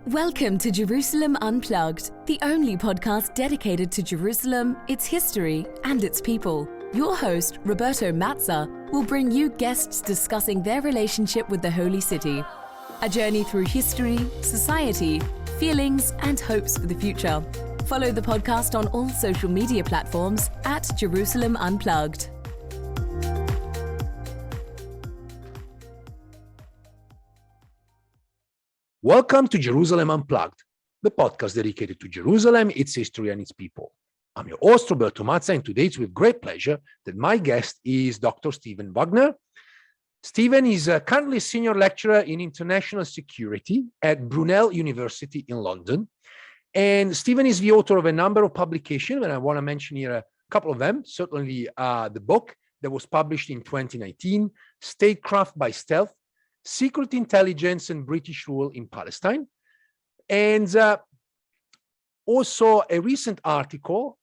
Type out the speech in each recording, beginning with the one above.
Welcome to Jerusalem Unplugged, the only podcast dedicated to Jerusalem, its history, and its people. Your host, Roberto Mazza, will bring you guests discussing their relationship with the Holy City. A journey through history, society, feelings, and hopes for the future. Follow the podcast on all social media platforms at Jerusalem Unplugged. Welcome to Jerusalem Unplugged, the podcast dedicated to Jerusalem, its history, and its people. I'm your host, Roberto Mazza, and today it's with great pleasure that my guest is Dr. Steven Wagner. Steven is currently a senior lecturer in international security at Brunel University in London. And Steven is the author of a number of publications, and I want to mention here a couple of them. Certainly the book that was published in 2019, Statecraft by Stealth, Secret Intelligence and British Rule in Palestine, and also a recent article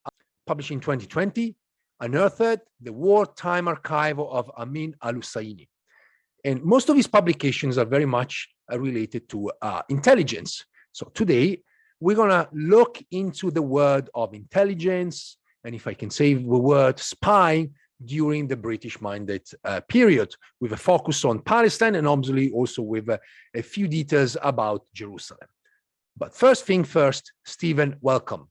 published in 2020, Unearthed, the Wartime Archive of Amin al-Husseini. And most of his publications are very much related to intelligence. So today, we're going to look into the word of intelligence, and if I can say the word spying, during the British Mandate period, with a focus on Palestine and obviously also with a few details about Jerusalem. But first thing first, Steven, welcome.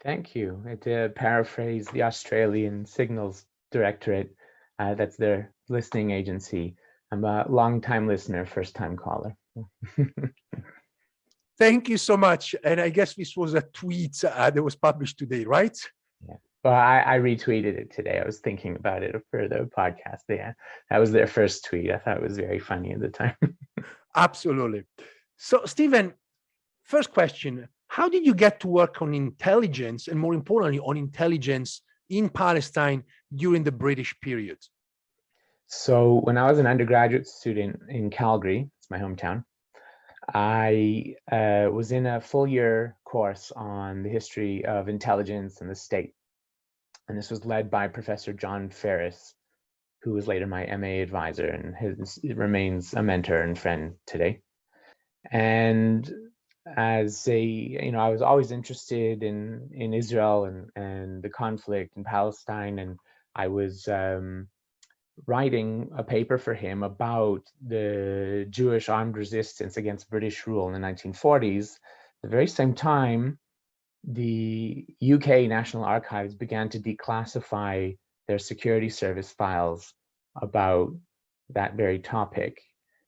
Thank you. To paraphrase the Australian Signals Directorate, that's their listening agency. I'm a long-time listener, first-time caller. Thank you so much. And I guess this was a tweet that was published today, right? Yeah. Well, I retweeted it today. I was thinking about it for the podcast. Yeah, that was their first tweet. I thought it was very funny at the time. Absolutely. So, Steven, first question, how did you get to work on intelligence and more importantly, on intelligence in Palestine during the British period? So when I was an undergraduate student in Calgary, it's my hometown, I was in a full year course on the history of intelligence and the state. And this was led by Professor John Ferris, who was later my MA advisor and remains a mentor and friend today. And as I was always interested in Israel and the conflict in Palestine. And I was writing a paper for him about the Jewish armed resistance against British rule in the 1940s. At the very same time, the UK National Archives began to declassify their security service files about that very topic.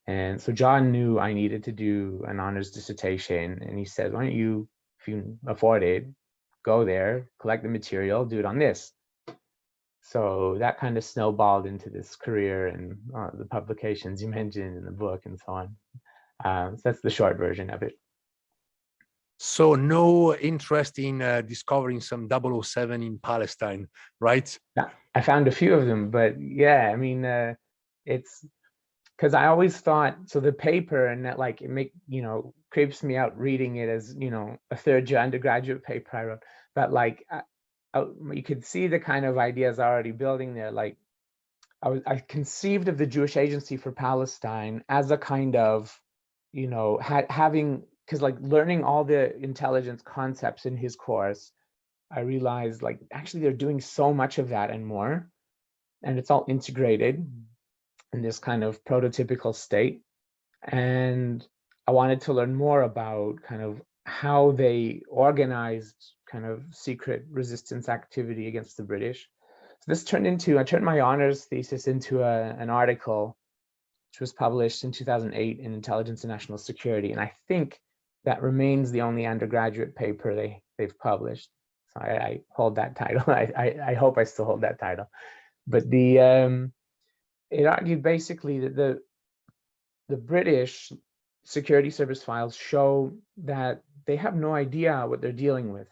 And so John knew I needed to do an honors dissertation, and he said, why don't you, if you afford it, go there, collect the material, do it on this. So that kind of snowballed into this career and the publications you mentioned in the book and so on. So that's the short version of it. So no interest in discovering some 007 in Palestine, right? Yeah, I found a few of them, but yeah, I mean, it's because I always thought, so the paper and that creeps me out reading it as, a third year undergraduate paper I wrote, but you could see the kind of ideas already building there. Like I conceived of the Jewish Agency for Palestine as a kind of, having, because learning all the intelligence concepts in his course, I realized actually they're doing so much of that and more, and it's all integrated in this kind of prototypical state. And I wanted to learn more about kind of how they organized kind of secret resistance activity against the British. So this I turned my honors thesis into an article, which was published in 2008 in Intelligence and National Security. And I think that remains the only undergraduate paper they've published. So I hold that title. I hope I still hold that title. But it argued basically that the British security service files show that they have no idea what they're dealing with,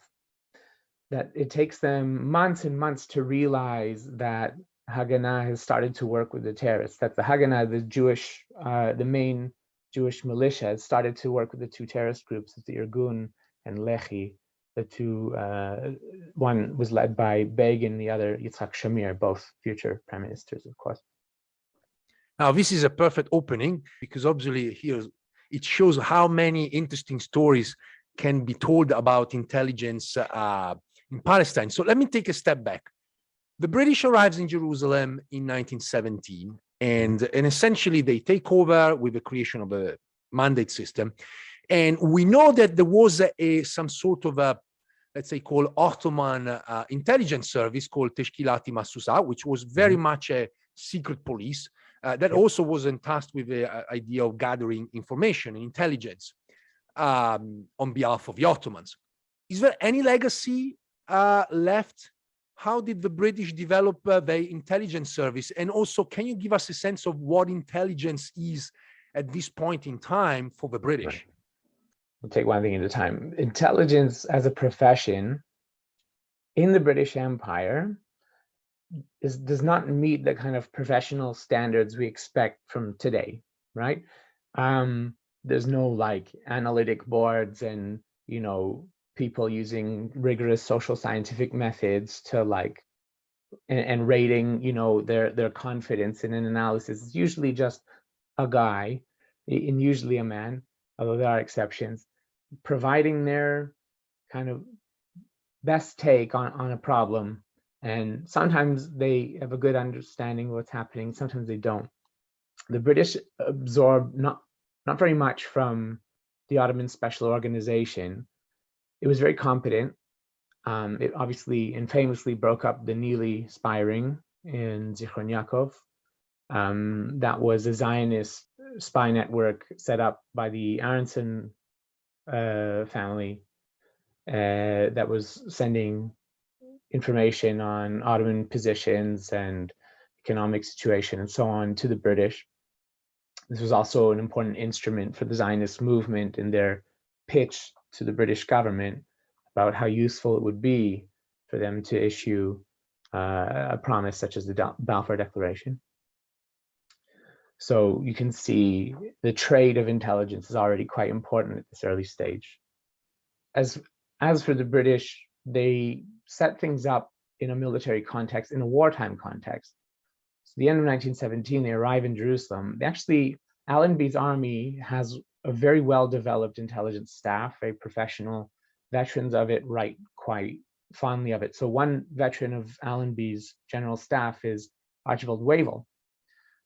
that it takes them months and months to realize that Haganah has started to work with the terrorists, that the Haganah, the main Jewish militia, has started to work with the two terrorist groups, the Irgun and Lehi. The two, one was led by Begin, the other Yitzhak Shamir, both future prime ministers, of course. Now, this is a perfect opening because obviously here it shows how many interesting stories can be told about intelligence in Palestine. So let me take a step back. The British arrives in Jerusalem in 1917, and essentially they take over with the creation of a mandate system. And we know that there was some sort of a, let's say, called Ottoman intelligence service called Teşkilat-i Mahsusa, which was very much a secret police that also was tasked with the idea of gathering information and intelligence on behalf of the Ottomans. Is there any legacy left? How did the British develop their intelligence service? And also, can you give us a sense of what intelligence is at this point in time for the British? Right. We'll take one thing at a time. Intelligence as a profession in the British Empire does not meet the kind of professional standards we expect from today, right? There's no like analytic boards and, you know, people using rigorous social scientific methods to like, and rating, you know, their confidence in an analysis. It's usually just a guy, and usually a man, although there are exceptions, providing their kind of best take on a problem. And sometimes they have a good understanding of what's happening, sometimes they don't. The British absorbed not very much from the Ottoman Special Organization. It was very competent. It obviously and famously broke up the Neely spy ring in Zichron Yaakov. That was a Zionist spy network set up by the Aronson family that was sending information on Ottoman positions and economic situation and so on to the British. This was also an important instrument for the Zionist movement in their pitch to the British government about how useful it would be for them to issue a promise such as the Balfour Declaration. So you can see the trade of intelligence is already quite important at this early stage. As for the British, they set things up in a military context, in a wartime context. So the end of 1917, they arrive in Jerusalem. Allenby's army has a very well-developed intelligence staff, very professional. Veterans of it write quite fondly of it. So one veteran of Allenby's general staff is Archibald Wavell,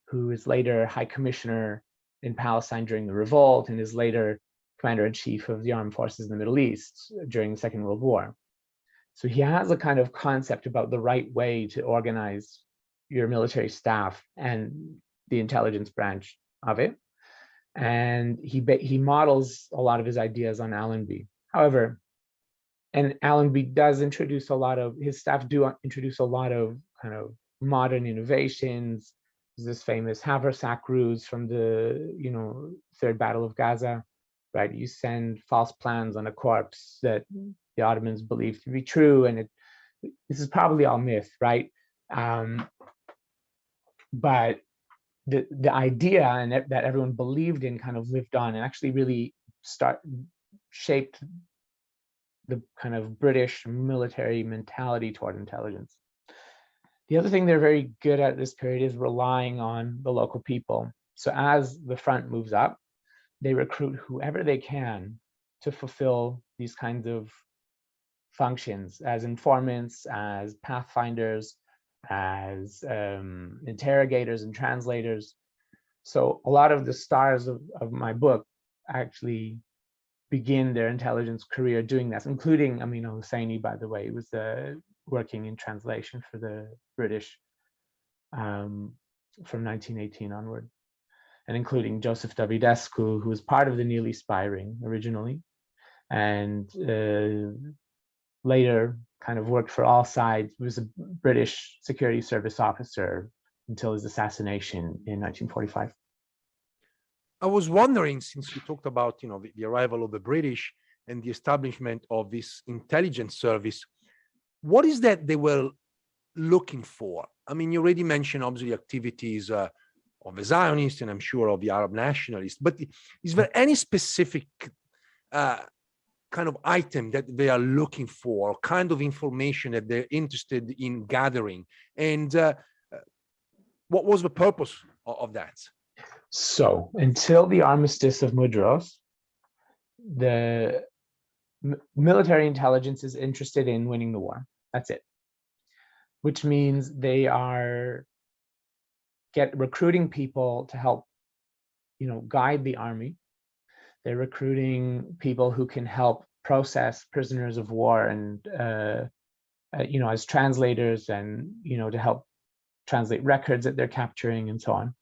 who is later High Commissioner in Palestine during the revolt and is later Commander-in-Chief of the Armed Forces in the Middle East during the Second World War. So he has a kind of concept about the right way to organize your military staff and the intelligence branch of it. And he models a lot of his ideas on Allenby. However, and Allenby does introduce his staff do introduce a lot of kind of modern innovations. There's this famous haversack ruse from the, Third Battle of Gaza, right? You send false plans on a corpse that the Ottomans believed to be true, and this is probably all myth, right? But the idea and that everyone believed in kind of lived on and actually really shaped the kind of British military mentality toward intelligence. The other thing they're very good at this period is relying on the local people. So as the front moves up, they recruit whoever they can to fulfill these kinds of functions as informants, as pathfinders, as interrogators and translators. So a lot of the stars of my book actually begin their intelligence career doing this, including Amin al-Husseini, by the way. He was working in translation for the British from 1918 onward, and including Joseph Davidescu, who was part of the Neely spy ring originally, and later kind of worked for all sides. He was a British Security Service officer until his assassination in 1945. I was wondering, since you talked about, the arrival of the British and the establishment of this intelligence service, what is that they were looking for? I mean, you already mentioned obviously activities of the Zionists and I'm sure of the Arab nationalists, but is there any specific kind of item that they are looking for, kind of information that they're interested in gathering? And what was the purpose of that? So until the armistice of Mudros, the military intelligence is interested in winning the war. That's it. Which means they are recruiting people to help, guide the army. They're recruiting people who can help process prisoners of war and, as translators and, to help translate records that they're capturing and so on.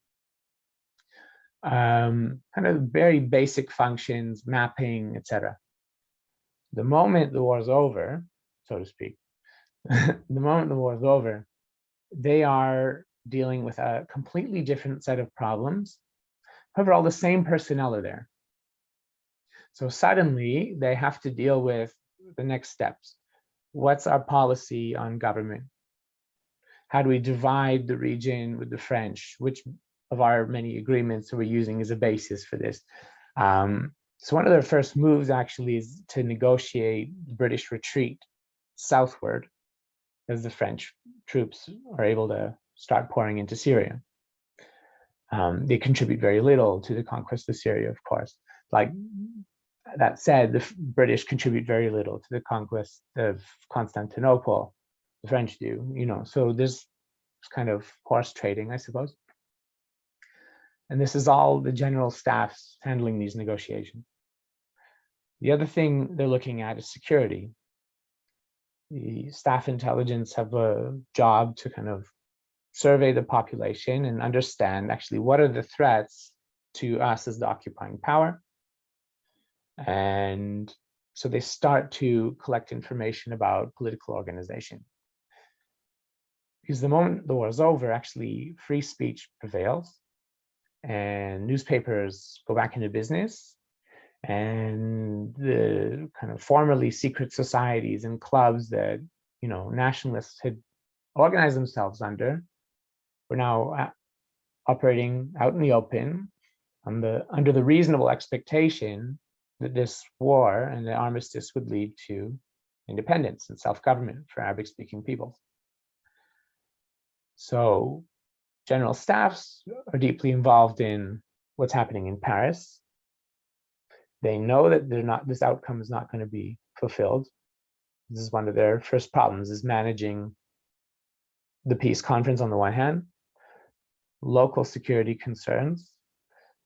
Kind of very basic functions, mapping, etc. The moment the war is over, so to speak, the moment the war is over, they are dealing with a completely different set of problems. However, all the same personnel are there. So suddenly they have to deal with the next steps. What's our policy on government? How do we divide the region with the French? Which of our many agreements are we using as a basis for this? So one of their first moves actually is to negotiate the British retreat southward as the French troops are able to start pouring into Syria. They contribute very little to the conquest of Syria, of course. Like that said, the British contribute very little to the conquest of Constantinople. The French do, so there's kind of horse trading, I suppose. And this is all the general staffs handling these negotiations. The other thing they're looking at is security. The staff intelligence have a job to kind of survey the population and understand actually what are the threats to us as the occupying power. And so they start to collect information about political organization. Because the moment the war is over, actually free speech prevails and newspapers go back into business, and the kind of formerly secret societies and clubs that nationalists had organized themselves under were now operating out in the open under the reasonable expectation that this war and the armistice would lead to independence and self-government for Arabic-speaking peoples. So general staffs are deeply involved in what's happening in Paris. They know that this outcome is not going to be fulfilled. This is one of their first problems, is managing the peace conference on the one hand, local security concerns,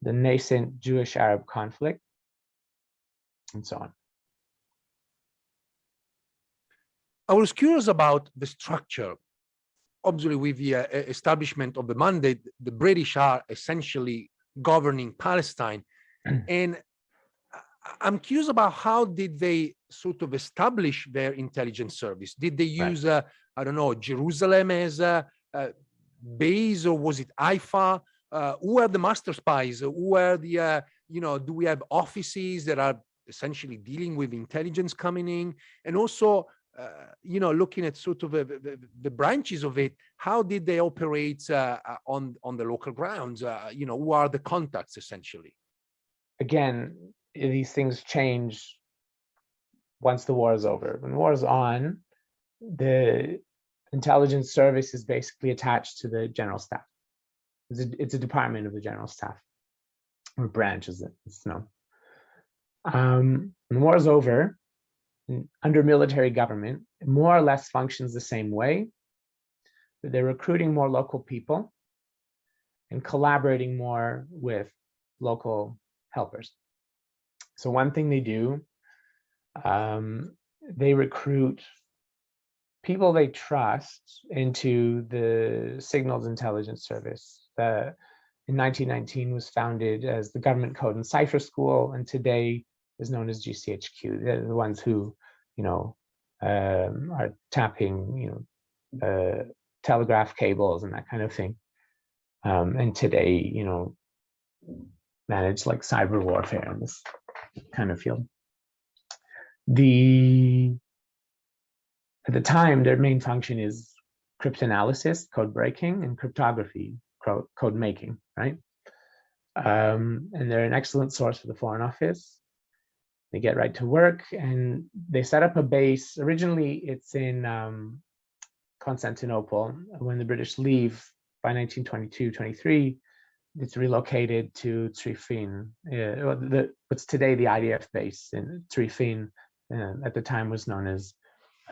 the nascent Jewish-Arab conflict, and so on. I was curious about the structure. Obviously, with the establishment of the mandate, the British are essentially governing Palestine. And I'm curious about how did they sort of establish their intelligence service? Did they use, I don't know, Jerusalem as a base, or was it Haifa? Who are the master spies? Who are the, do we have offices that are essentially dealing with intelligence coming in? And also, looking at sort of the branches of it, how did they operate on the local grounds? Who are the contacts essentially? Again, these things change once the war is over. When the war is on, the intelligence service is basically attached to the general staff. It's a department of the general staff, or branch as it's known. When the war is over, under military government, it more or less functions the same way, but they're recruiting more local people and collaborating more with local helpers. So one thing they do, they recruit people they trust into the signals intelligence service. In 1919 was founded as the Government Code and Cipher School, and today is known as GCHQ. They're the ones who, are tapping, telegraph cables and that kind of thing. And today, manage like cyber warfare in this kind of field. At the time, their main function is cryptanalysis, code breaking, and cryptography, code making, right? And they're an excellent source for the Foreign Office. They get right to work, and they set up a base. Originally, it's in Constantinople. When the British leave by 1922-23, it's relocated to Trifin, what's today the IDF base in Trifin. At the time was known as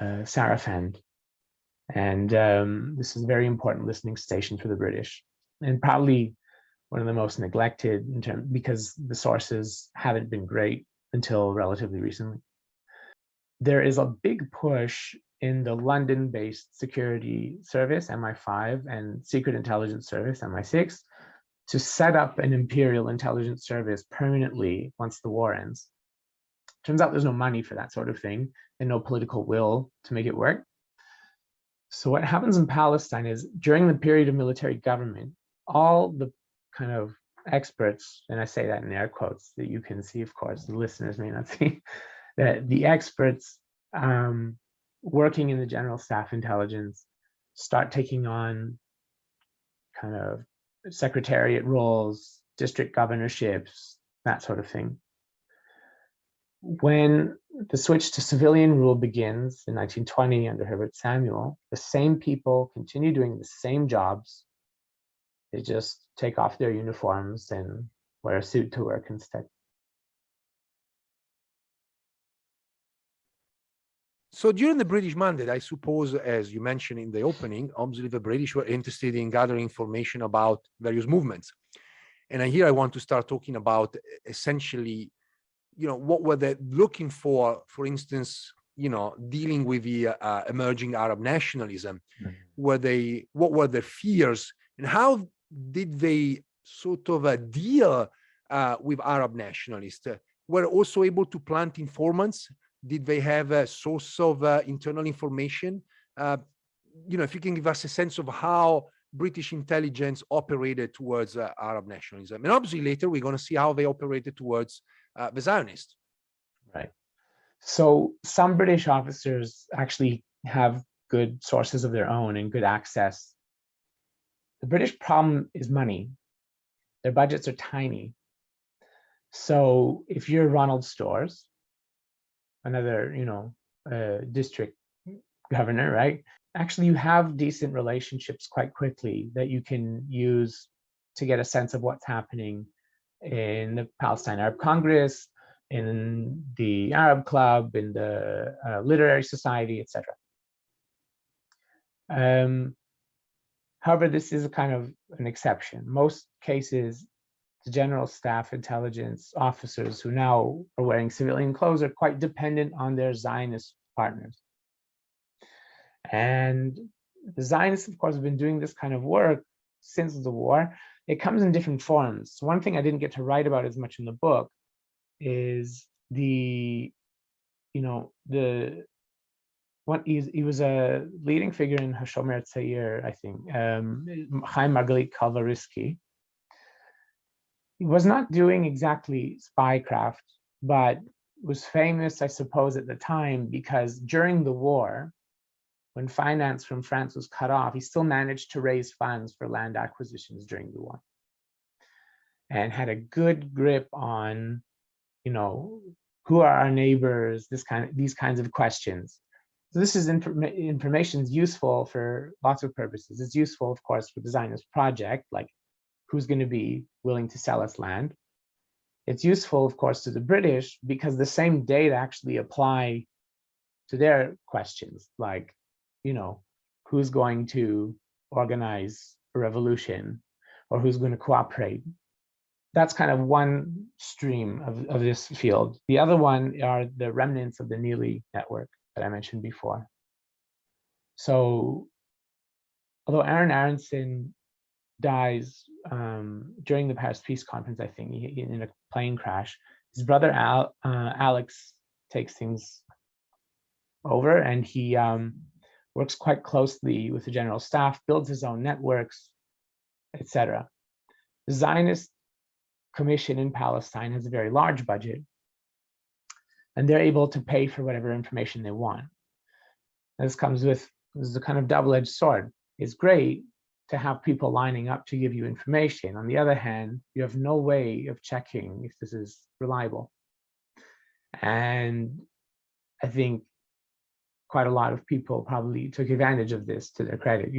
Sarafand. And this is a very important listening station for the British, and probably one of the most neglected because the sources haven't been great until relatively recently. There is a big push in the London-based security service, MI5, and secret intelligence service, MI6, to set up an imperial intelligence service permanently once the war ends. Turns out there's no money for that sort of thing and no political will to make it work. So what happens in Palestine is during the period of military government, all the kind of experts, and I say that in air quotes that you can see, of course, the listeners may not see, that the experts working in the general staff intelligence start taking on kind of secretariat roles, district governorships, that sort of thing. When the switch to civilian rule begins in 1920 under Herbert Samuel, the same people continue doing the same jobs. They just take off their uniforms and wear a suit to work instead. So during the British Mandate, I suppose, as you mentioned in the opening, obviously the British were interested in gathering information about various movements. And here I want to start talking about essentially, what were they looking for instance, dealing with the emerging Arab nationalism? Mm-hmm. What were their fears, and how did they sort of deal with Arab nationalists? Were also able to plant informants? Did they have a source of internal information? If you can give us a sense of how British intelligence operated towards Arab nationalism. And obviously later we're going to see how they operated towards the Zionists. Right. So some British officers actually have good sources of their own and good access. The British problem is money. Their budgets are tiny. So if you're Ronald Storrs, another, district governor, right? Actually, you have decent relationships quite quickly that you can use to get a sense of what's happening in the Palestine Arab Congress, in the Arab Club, in the Literary Society, etc. However, this is a kind of an exception. Most cases, the general staff intelligence officers who now are wearing civilian clothes are quite dependent on their Zionist partners. And the Zionists, of course, have been doing this kind of work since the war. It comes in different forms. So one thing I didn't get to write about as much in the book is he was a leading figure in Hashomer Tzair, I think, Chaim Margalit Kalvarisky. He was not doing exactly spycraft, but was famous, I suppose, at the time because during the war, when finance from France was cut off, he still managed to raise funds for land acquisitions during the war and had a good grip on, who are our neighbors, these kinds of questions. So this is information is useful for lots of purposes. It's useful, of course, for the Zionist project, like who's going to be willing to sell us land. It's useful, of course, to the British because the same data actually apply to their questions, like, who's going to organize a revolution or who's going to cooperate. That's kind of one stream of this field. The other one are the remnants of the Neely network that I mentioned before. So although Aaron Aronson dies during the Paris Peace Conference, I think, in a plane crash, his brother Alex takes things over, and he works quite closely with the general staff, builds his own networks, etc. The Zionist Commission in Palestine has a very large budget, and they're able to pay for whatever information they want. This is a kind of double-edged sword. It's great to have people lining up to give you information. On the other hand, you have no way of checking if this is reliable. And I think quite a lot of people probably took advantage of this to their credit,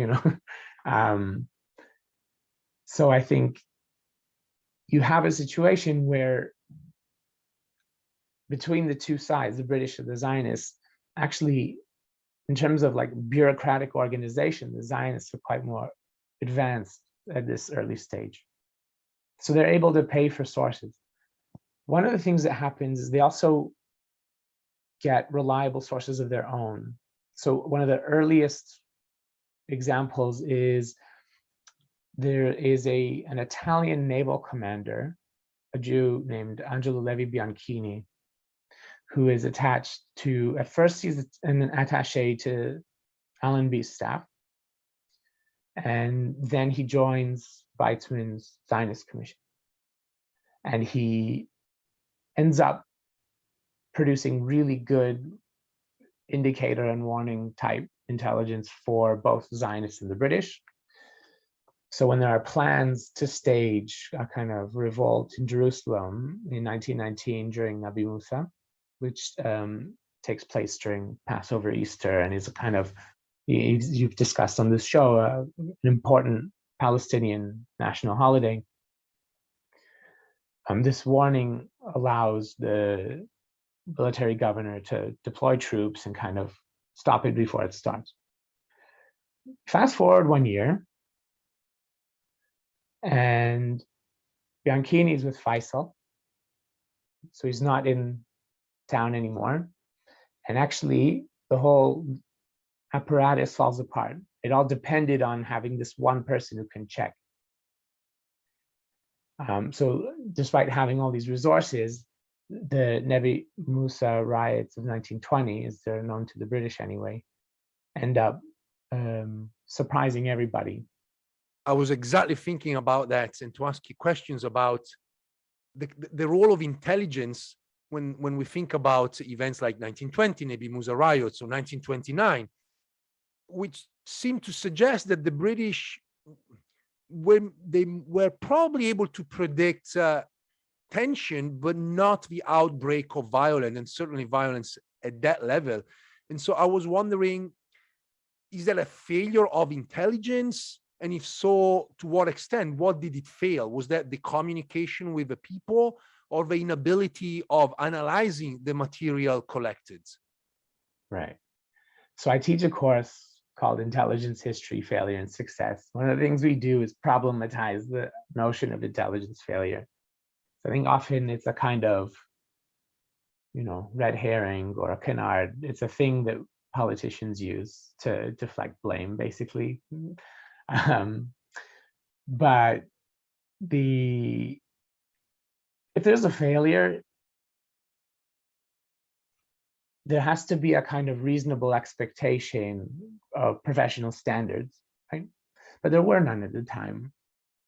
So I think you have a situation where between the two sides, the British and the Zionists, actually, in terms of like bureaucratic organization, the Zionists are quite more advanced at this early stage. So they're able to pay for sources. One of the things that happens is they also get reliable sources of their own. So one of the earliest examples is there is an Italian naval commander, a Jew named Angelo Levi Bianchini, who is attached to, at first he's an attaché to Allenby's staff, and then he joins Weizmann's Zionist Commission. And he ends up producing really good indicator and warning type intelligence for both Zionists and the British. So when there are plans to stage a kind of revolt in Jerusalem in 1919 during Nabi Musa, which takes place during Passover, Easter, and is a kind of, you've discussed on this show, an important Palestinian national holiday. This warning allows the military governor to deploy troops and kind of stop it before it starts. Fast forward 1 year, and Bianchini is with Faisal, so he's not in town anymore. And actually, the whole apparatus falls apart. It all depended on having this one person who can check. So despite having all these resources, the Nabi Musa riots of 1920, as they're known to the British anyway, end up surprising everybody. I was exactly thinking about that, and to ask you questions about the role of intelligence when we think about events like 1920, Nabi Musa riots, or 1929, which seem to suggest that the British, when they were probably able to predict tension, but not the outbreak of violence, and certainly violence at that level. And so I was wondering, is that a failure of intelligence? And if so, to what extent? What did it fail? Was that the communication with the people, or the inability of analyzing the material collected? Right. So I teach a course called Intelligence History, Failure and Success. One of the things we do is problematize the notion of intelligence failure. So I think often it's a kind of, red herring or a canard. It's a thing that politicians use to deflect blame, basically. But if there's a failure, there has to be a kind of reasonable expectation of professional standards, right? But there were none at the time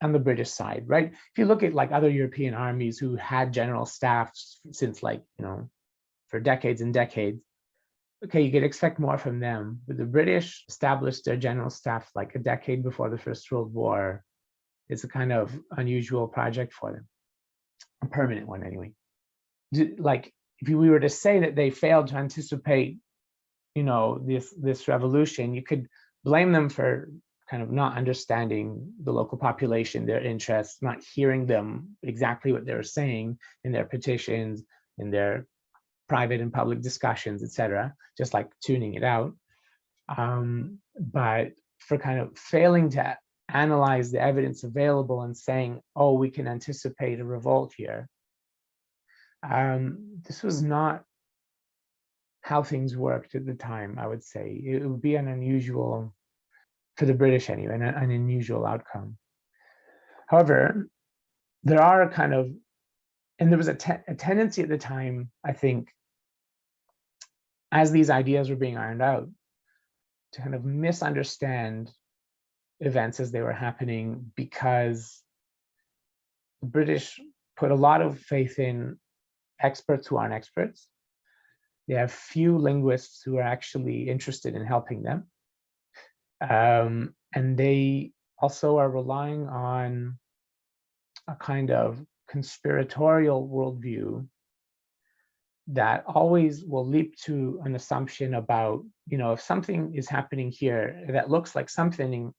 on the British side, right? If you look at like other European armies who had general staffs since for decades and decades, okay, you could expect more from them. But the British established their general staff like a decade before the First World War. It's a kind of unusual project for them, a permanent one anyway. Like, if we were to say that they failed to anticipate, this revolution, you could blame them for kind of not understanding the local population, their interests, not hearing them exactly what they were saying in their petitions, in their private and public discussions, etc., just like tuning it out. But for kind of failing to analyze the evidence available and saying, oh, we can anticipate a revolt here. This was not how things worked at the time, I would say. It would be an unusual, for the British anyway, an unusual outcome. However, there are and there was a tendency at the time, I think, as these ideas were being ironed out, to kind of misunderstand events as they were happening, because the British put a lot of faith in experts who aren't experts. They have few linguists who are actually interested in helping them. And they also are relying on a kind of conspiratorial worldview that always will leap to an assumption about, if something is happening here that looks like something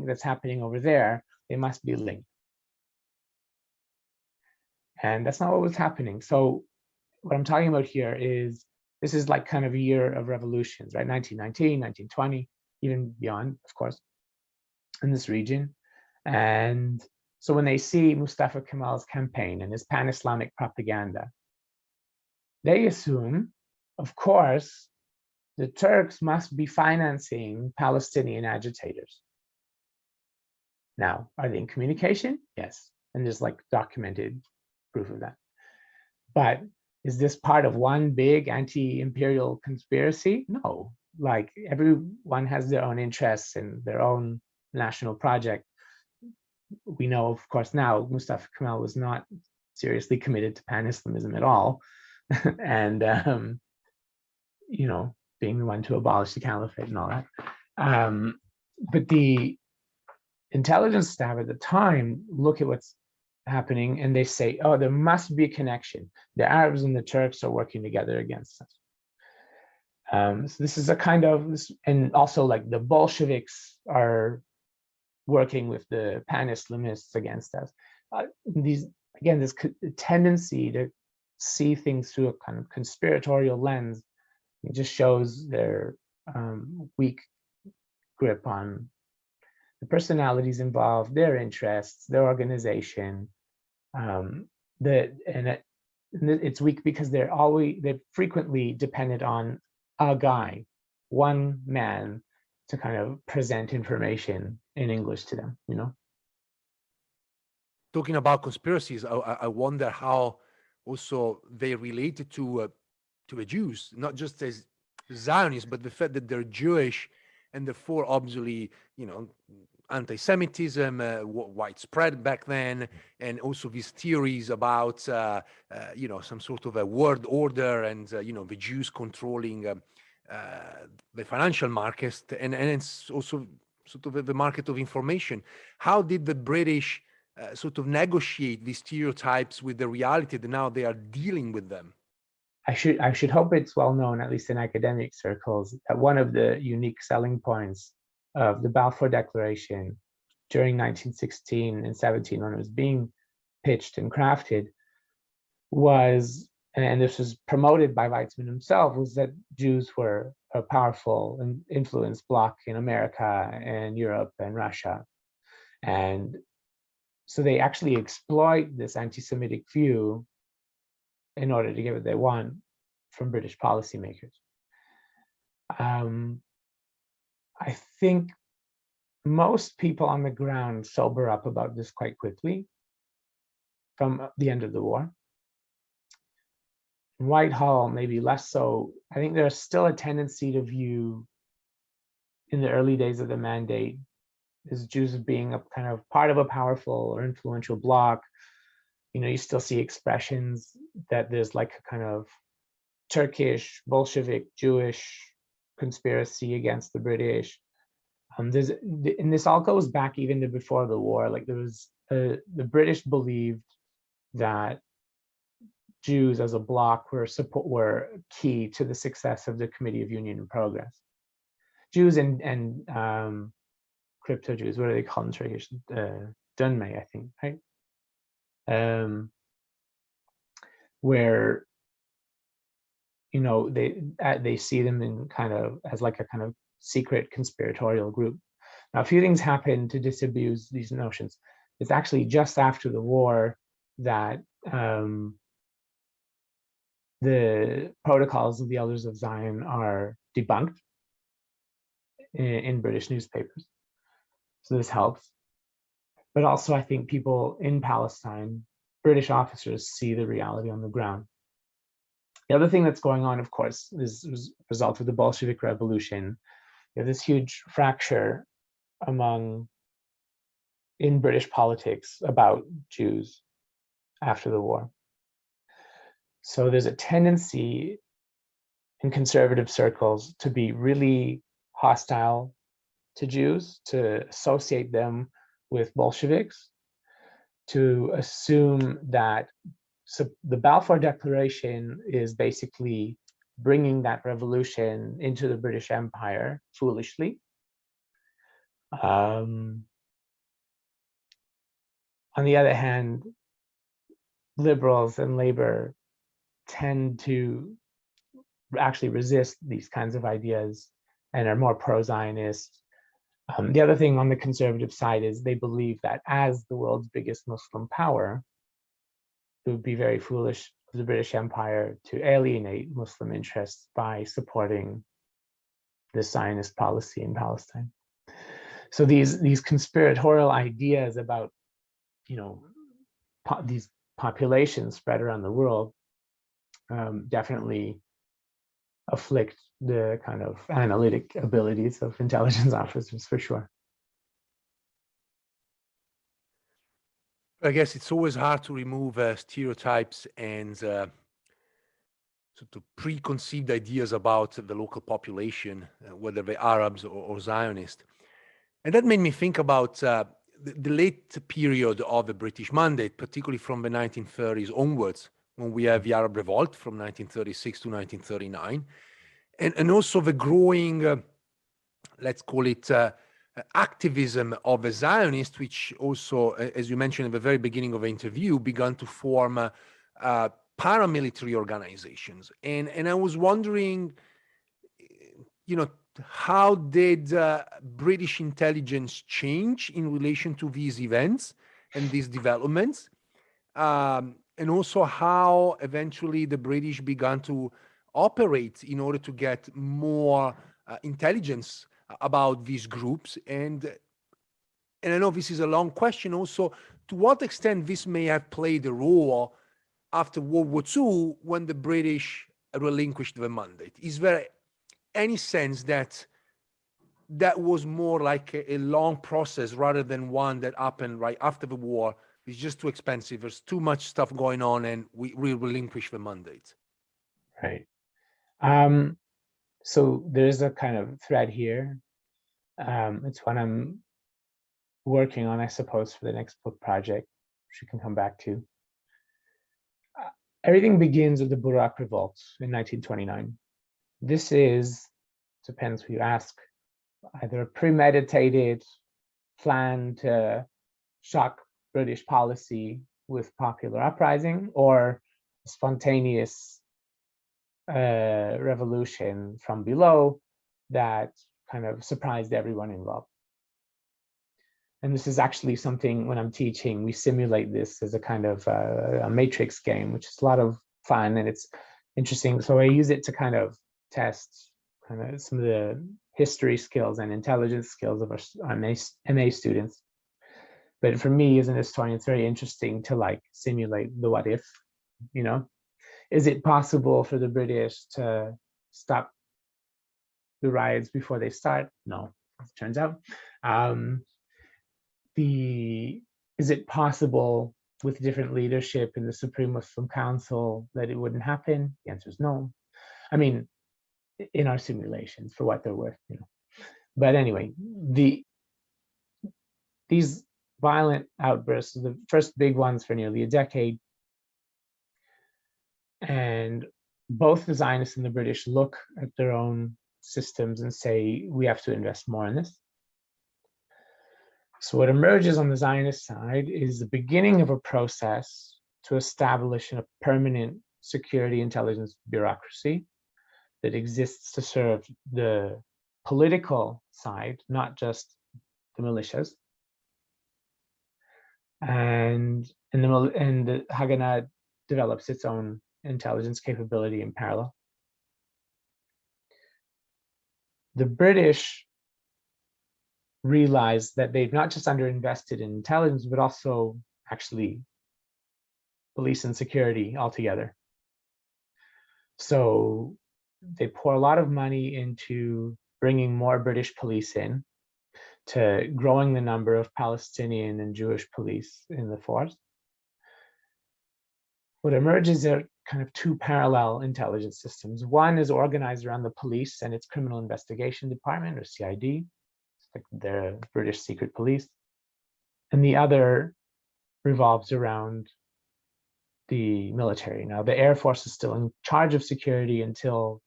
that's happening over there, they must be linked. And that's not what was happening. So what I'm talking about here is, this is like kind of a year of revolutions, right? 1919, 1920, even beyond, of course, in this region. And so when they see Mustafa Kemal's campaign and his pan-Islamic propaganda, they assume, of course, the Turks must be financing Palestinian agitators. Now, are they in communication? Yes. And there's like documented proof of that. But is this part of one big anti-imperial conspiracy? No. Like, everyone has their own interests and their own national project. We know, of course, now Mustafa Kemal was not seriously committed to pan-Islamism at all. And, you know, being the one to abolish the caliphate and all that. But the intelligence staff at the time look at what's happening and they say, oh, there must be a connection. The Arabs and the Turks are working together against us. So this is a kind of, and also like the Bolsheviks are working with the pan-Islamists against us. This tendency to see things through a kind of conspiratorial lens, it just shows their weak grip on the personalities involved, their interests, their organization. It's weak because they're frequently dependent on a guy, one man, to kind of present information in English to them, you know? Talking about conspiracies, I wonder how also they related to the Jews, not just as Zionists, but the fact that they're Jewish and therefore obviously, you know, anti-Semitism widespread back then, and also these theories about, you know, some sort of a world order and, you know, the Jews controlling the financial markets, and it's also sort of the market of information. How did the British sort of negotiate these stereotypes with the reality that now they are dealing with them? I should hope it's well known, at least in academic circles, that one of the unique selling points of the Balfour Declaration during 1916 and 17, when it was being pitched and crafted, was, and this was promoted by Weizmann himself, was that Jews were a powerful and influence bloc in America and Europe and Russia. And so they actually exploit this anti-Semitic view in order to get what they want from British policymakers. I think most people on the ground sober up about this quite quickly from the end of the war. In Whitehall, maybe less so. I think there's still a tendency to view, in the early days of the mandate, as Jews as being a kind of part of a powerful or influential bloc. You know, you still see expressions that there's like a kind of Turkish, Bolshevik, Jewish conspiracy against the British. And this all goes back even to before the war. Like, there was the British believed that Jews as a bloc were key to the success of the Committee of Union and Progress. Jews and crypto Jews, what do they call them in Turkish? Dönme, I think, right? Where, you know, they see them in kind of as like a kind of secret conspiratorial group. Now, a few things happen to disabuse these notions. It's actually just after the war that the protocols of the Elders of Zion are debunked in British newspapers. So this helps. But also, I think people in Palestine, British officers, see the reality on the ground. The other thing that's going on, of course, is as a result of the Bolshevik Revolution. You have this huge fracture in British politics about Jews after the war. So there's a tendency in conservative circles to be really hostile to Jews, to associate them with Bolsheviks, to assume that the Balfour Declaration is basically bringing that revolution into the British Empire foolishly. On the other hand, liberals and labor tend to actually resist these kinds of ideas and are more pro-Zionist. The other thing on the conservative side is they believe that as the world's biggest Muslim power, it would be very foolish of the British Empire to alienate Muslim interests by supporting the Zionist policy in Palestine. So these conspiratorial ideas about, these populations spread around the world definitely afflict the kind of analytic abilities of intelligence officers, for sure. I guess it's always hard to remove stereotypes and sort of preconceived ideas about the local population, whether they're Arabs or Zionist. And that made me think about the late period of the British Mandate, particularly from the 1930s onwards, when we have the Arab Revolt from 1936 to 1939, and also the growing, let's call it, activism of the Zionists, which also, as you mentioned at the very beginning of the interview, began to form paramilitary organizations. And I was wondering, how did British intelligence change in relation to these events and these developments? And also how eventually the British began to operate in order to get more intelligence about these groups. And I know this is a long question also, to what extent this may have played a role after World War II when the British relinquished the mandate. Is there any sense that that was more like a long process rather than one that happened right after the war? It's just too expensive, there's too much stuff going on, and we relinquish the mandate? Right. So there's a kind of thread here. It's what I'm working on, I suppose, for the next book project, which we can come back to. Everything begins with the Burak Revolt in 1929. This is, depends who you ask, either a premeditated plan to shock British policy with popular uprising, or a spontaneous revolution from below that kind of surprised everyone involved. And this is actually something, when I'm teaching, we simulate this as a kind of a matrix game, which is a lot of fun and it's interesting. So I use it to kind of test kind of some of the history skills and intelligence skills of our MA students. But for me as an historian, it's very interesting to like simulate the what if, Is it possible for the British to stop the riots before they start? No, it turns out. Is it possible with different leadership in the Supreme Muslim Council that it wouldn't happen? The answer is no. I mean, in our simulations, for what they're worth, But anyway, these violent outbursts are the first big ones for nearly a decade. And both the Zionists and the British look at their own systems and say, we have to invest more in this. So what emerges on the Zionist side is the beginning of a process to establish a permanent security intelligence bureaucracy that exists to serve the political side, not just the militias. And the Haganah develops its own intelligence capability in parallel. The British realized that they've not just underinvested in intelligence, but also actually police and security altogether. So they pour a lot of money into bringing more British police in, to growing the number of Palestinian and Jewish police in the force. What emerges are kind of two parallel intelligence systems. One is organized around the police and its criminal investigation department, or CID, like the British secret police. And the other revolves around the military. Now, the Air Force is still in charge of security until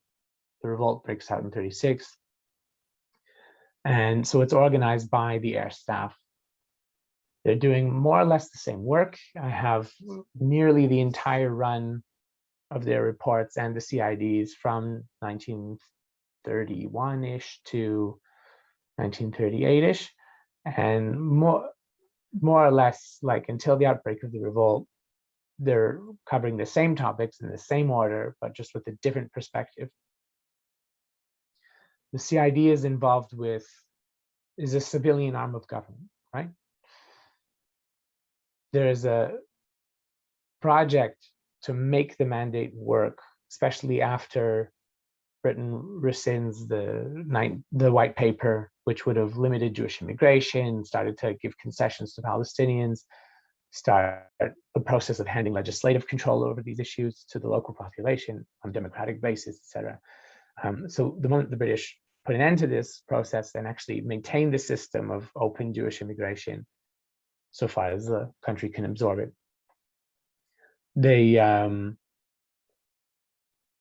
the revolt breaks out in 36. And so it's organized by the air staff. They're doing more or less the same work. I have nearly the entire run of their reports and the CIDs from 1931-ish to 1938-ish, and more or less, like until the outbreak of the revolt, they're covering the same topics in the same order, but just with a different perspective. The CID is involved with, is a civilian arm of government, right? There's a project to make the mandate work, especially after Britain rescinds the White Paper, which would have limited Jewish immigration, started to give concessions to Palestinians, start a process of handing legislative control over these issues to the local population on a democratic basis, etc. So the moment the British put an end to this process and actually maintain the system of open Jewish immigration, so far as the country can absorb it, they,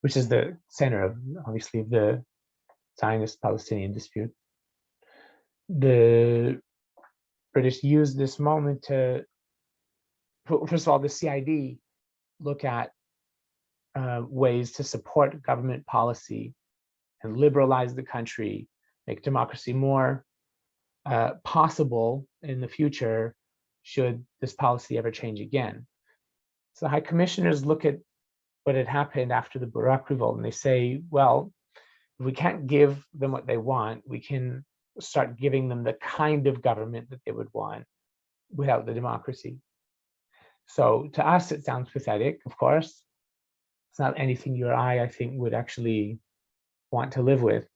which is the center of, obviously, the Zionist-Palestinian dispute. The British used this moment to, first of all, the CID look at ways to support government policy and liberalize the country, make democracy more possible in the future should this policy ever change again. So the High Commissioners look at what had happened after the Barak Revolt, and they say, well, if we can't give them what they want, we can start giving them the kind of government that they would want without the democracy. So to us, it sounds pathetic, of course. It's not anything you or I think, would actually want to live with.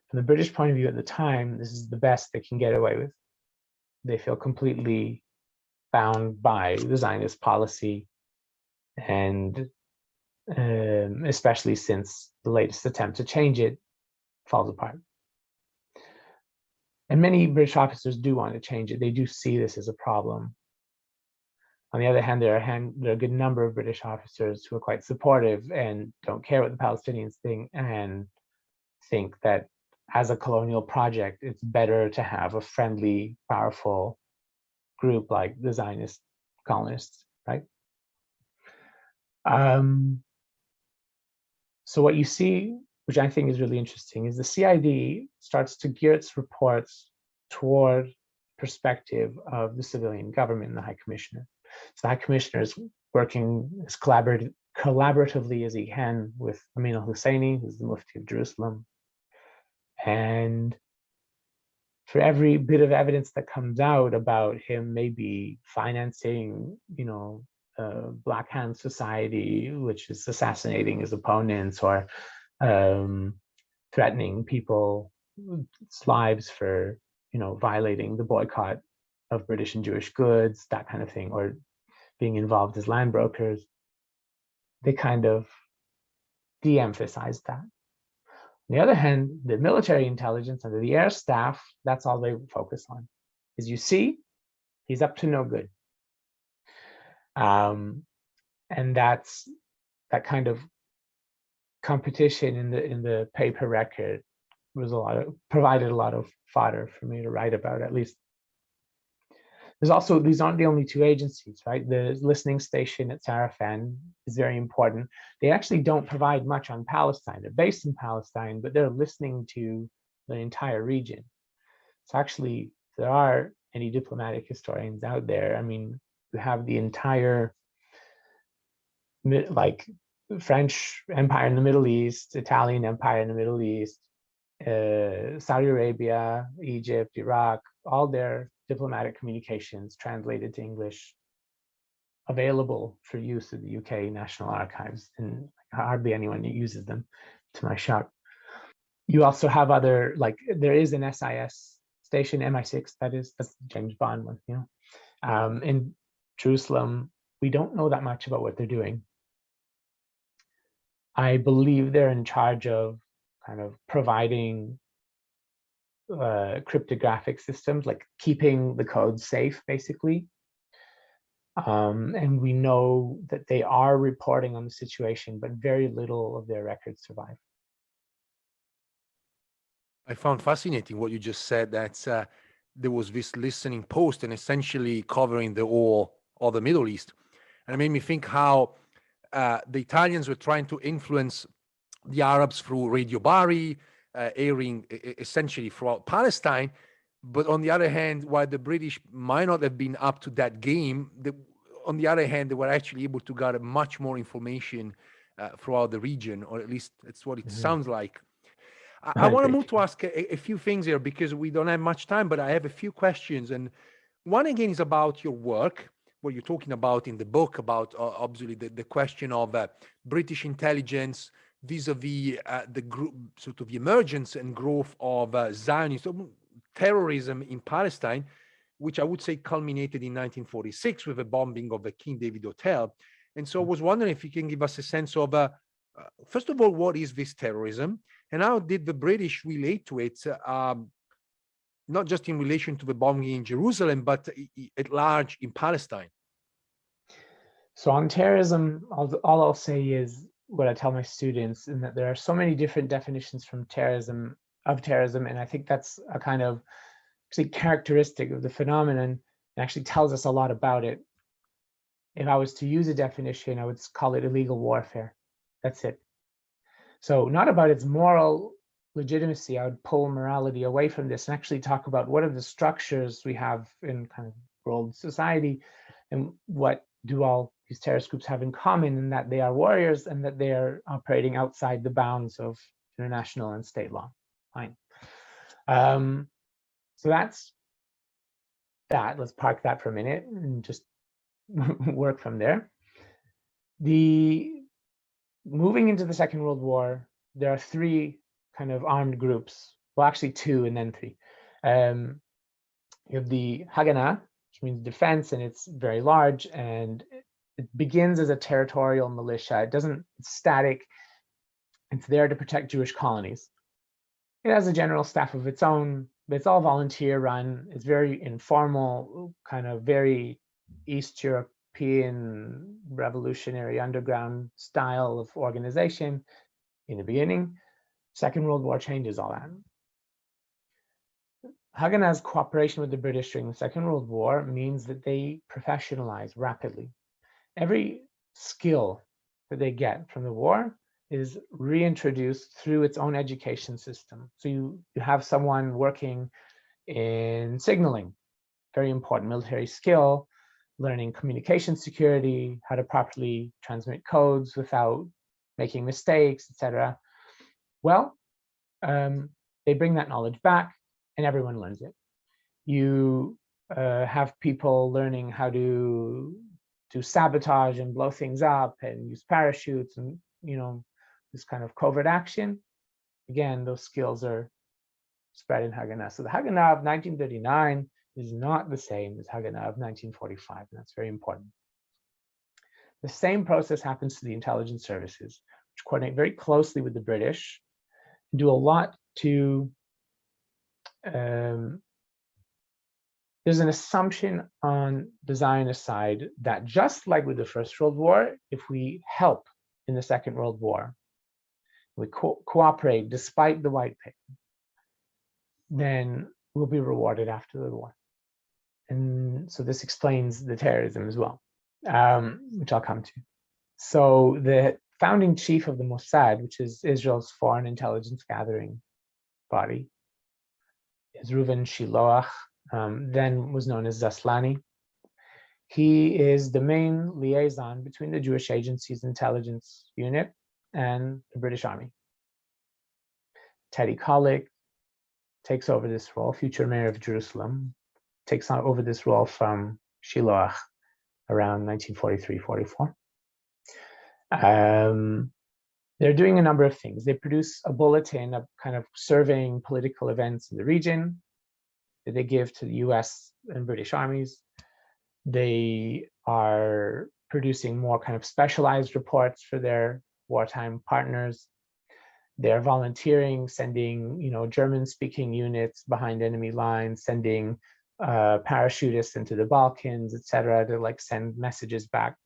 From the British point of view at the time, this is the best they can get away with. They feel completely bound by the Zionist policy, and especially since the latest attempt to change it falls apart. And many British officers do want to change it. They do see this as a problem. On the other hand, there are a good number of British officers who are quite supportive and don't care what the Palestinians think, and think that as a colonial project, it's better to have a friendly, powerful group like the Zionist colonists, right? So what you see, which I think is really interesting, is the CID starts to gear its reports toward perspective of the civilian government and the High Commissioner. So the High Commissioner is working as collaboratively as he can with Amin al-Husseini, who's the Mufti of Jerusalem. And for every bit of evidence that comes out about him maybe financing, Black Hand Society, which is assassinating his opponents, or threatening people's lives for, violating the boycott of British and Jewish goods, that kind of thing, or being involved as land brokers, they kind of de-emphasize that. On the other hand, the military intelligence under the air staff, that's all they focus on. As you see, he's up to no good. And that's that kind of competition in the paper record provided a lot of fodder for me to write about, at least. There's also, these aren't the only two agencies, right? The listening station at Sarafan is very important. They actually don't provide much on Palestine. They're based in Palestine, but they're listening to the entire region. So actually, if there are any diplomatic historians out there, I mean, you have the entire, like, French Empire in the Middle East, Italian Empire in the Middle East, Saudi Arabia, Egypt, Iraq, all their diplomatic communications translated to English, available for use in the UK National Archives, and hardly anyone uses them, to my shock. You also have other, like, there is an SIS station, MI6, that's the James Bond one, in Jerusalem. We don't know that much about what they're doing. I believe they're in charge of kind of providing cryptographic systems, like keeping the code safe, basically. And we know that they are reporting on the situation, but very little of their records survive. I found fascinating what you just said, that there was this listening post and essentially covering the whole of the Middle East. And it made me think how the Italians were trying to influence the Arabs through Radio Bari, airing essentially throughout Palestine. But on the other hand, while the British might not have been up to that game, on the other hand, they were actually able to gather much more information throughout the region, or at least that's what it sounds like. I want to move to ask a few things here because we don't have much time, but I have a few questions. And one, again, is about your work, what you're talking about in the book, about obviously the question of British intelligence vis-a-vis the group, sort of the emergence and growth of Zionism, terrorism in Palestine, which I would say culminated in 1946 with the bombing of the King David Hotel. And so I was wondering if you can give us a sense of, first of all, what is this terrorism? And how did the British relate to it, not just in relation to the bombing in Jerusalem, but at large in Palestine? So on terrorism, all I'll say is what I tell my students, in that there are so many different definitions from terrorism, and I think that's a kind of characteristic of the phenomenon, and actually tells us a lot about it. If I was to use a definition, I would call it illegal warfare. That's it. So not about its moral legitimacy. I would pull morality away from this and actually talk about what are the structures we have in kind of world society, and what do all these terrorist groups have in common, in that they are warriors and that they are operating outside the bounds of international and state law. Fine. So that's that. Let's park that for a minute and just work from there. Moving into the Second World War, there are three kind of armed groups. Well, actually two and then three. You have the Haganah, which means defense, and it's very large, and it begins as a territorial militia. It's static. It's there to protect Jewish colonies. It has a general staff of its own, but it's all volunteer run. It's very informal, kind of very East European revolutionary underground style of organization in the beginning. Second World War changes all that. Haganah's cooperation with the British during the Second World War means that they professionalize rapidly. Every skill that they get from the war is reintroduced through its own education system. So you have someone working in signaling, very important military skill, learning communication security, how to properly transmit codes without making mistakes, etc. Well, they bring that knowledge back and everyone learns it. You have people learning how to do sabotage and blow things up and use parachutes and, this kind of covert action. Again, those skills are spread in Haganah. So the Haganah of 1939 is not the same as Haganah of 1945, and that's very important. The same process happens to the intelligence services, which coordinate very closely with the British, and do a lot to, there's an assumption on the Zionist side that just like with the First World War, if we help in the Second World War, we cooperate despite the white paper, then we'll be rewarded after the war. And so this explains the terrorism as well, which I'll come to. So the founding chief of the Mossad, which is Israel's foreign intelligence gathering body, is Reuven Shiloach, then was known as Zaslani. He is the main liaison between the Jewish Agency's intelligence unit and the British Army. Teddy Kollek takes over this role, future mayor of Jerusalem, takes over this role from Shiloach around 1943-44. They're doing a number of things. They produce a bulletin of kind of surveying political events in the region that they give to the US and British armies. They are producing more kind of specialized reports for their wartime partners. They're volunteering, sending, German-speaking units behind enemy lines, sending parachutists into the Balkans, etc., to send messages back.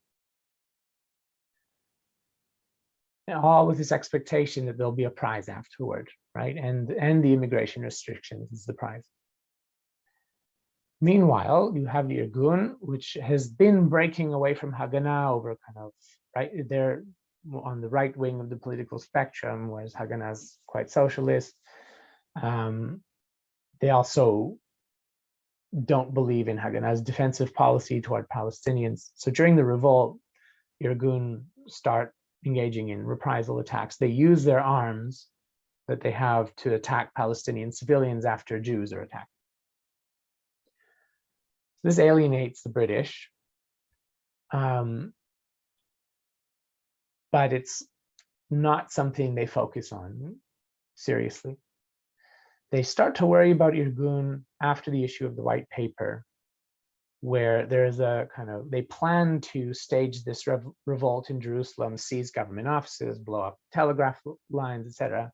And all with this expectation that there'll be a prize afterward, right? And the immigration restrictions is the prize. Meanwhile, you have the Irgun, which has been breaking away from Haganah over kind of, right, they're on the right wing of the political spectrum, whereas Haganah is quite socialist. They also don't believe in Haganah's defensive policy toward Palestinians. So during the revolt, Irgun start engaging in reprisal attacks. They use their arms that they have to attack Palestinian civilians after Jews are attacked. This alienates the British, but it's not something they focus on seriously. They start to worry about Irgun after the issue of the White Paper, where there's a kind of, they plan to stage this revolt in Jerusalem, seize government offices, blow up telegraph lines, etc.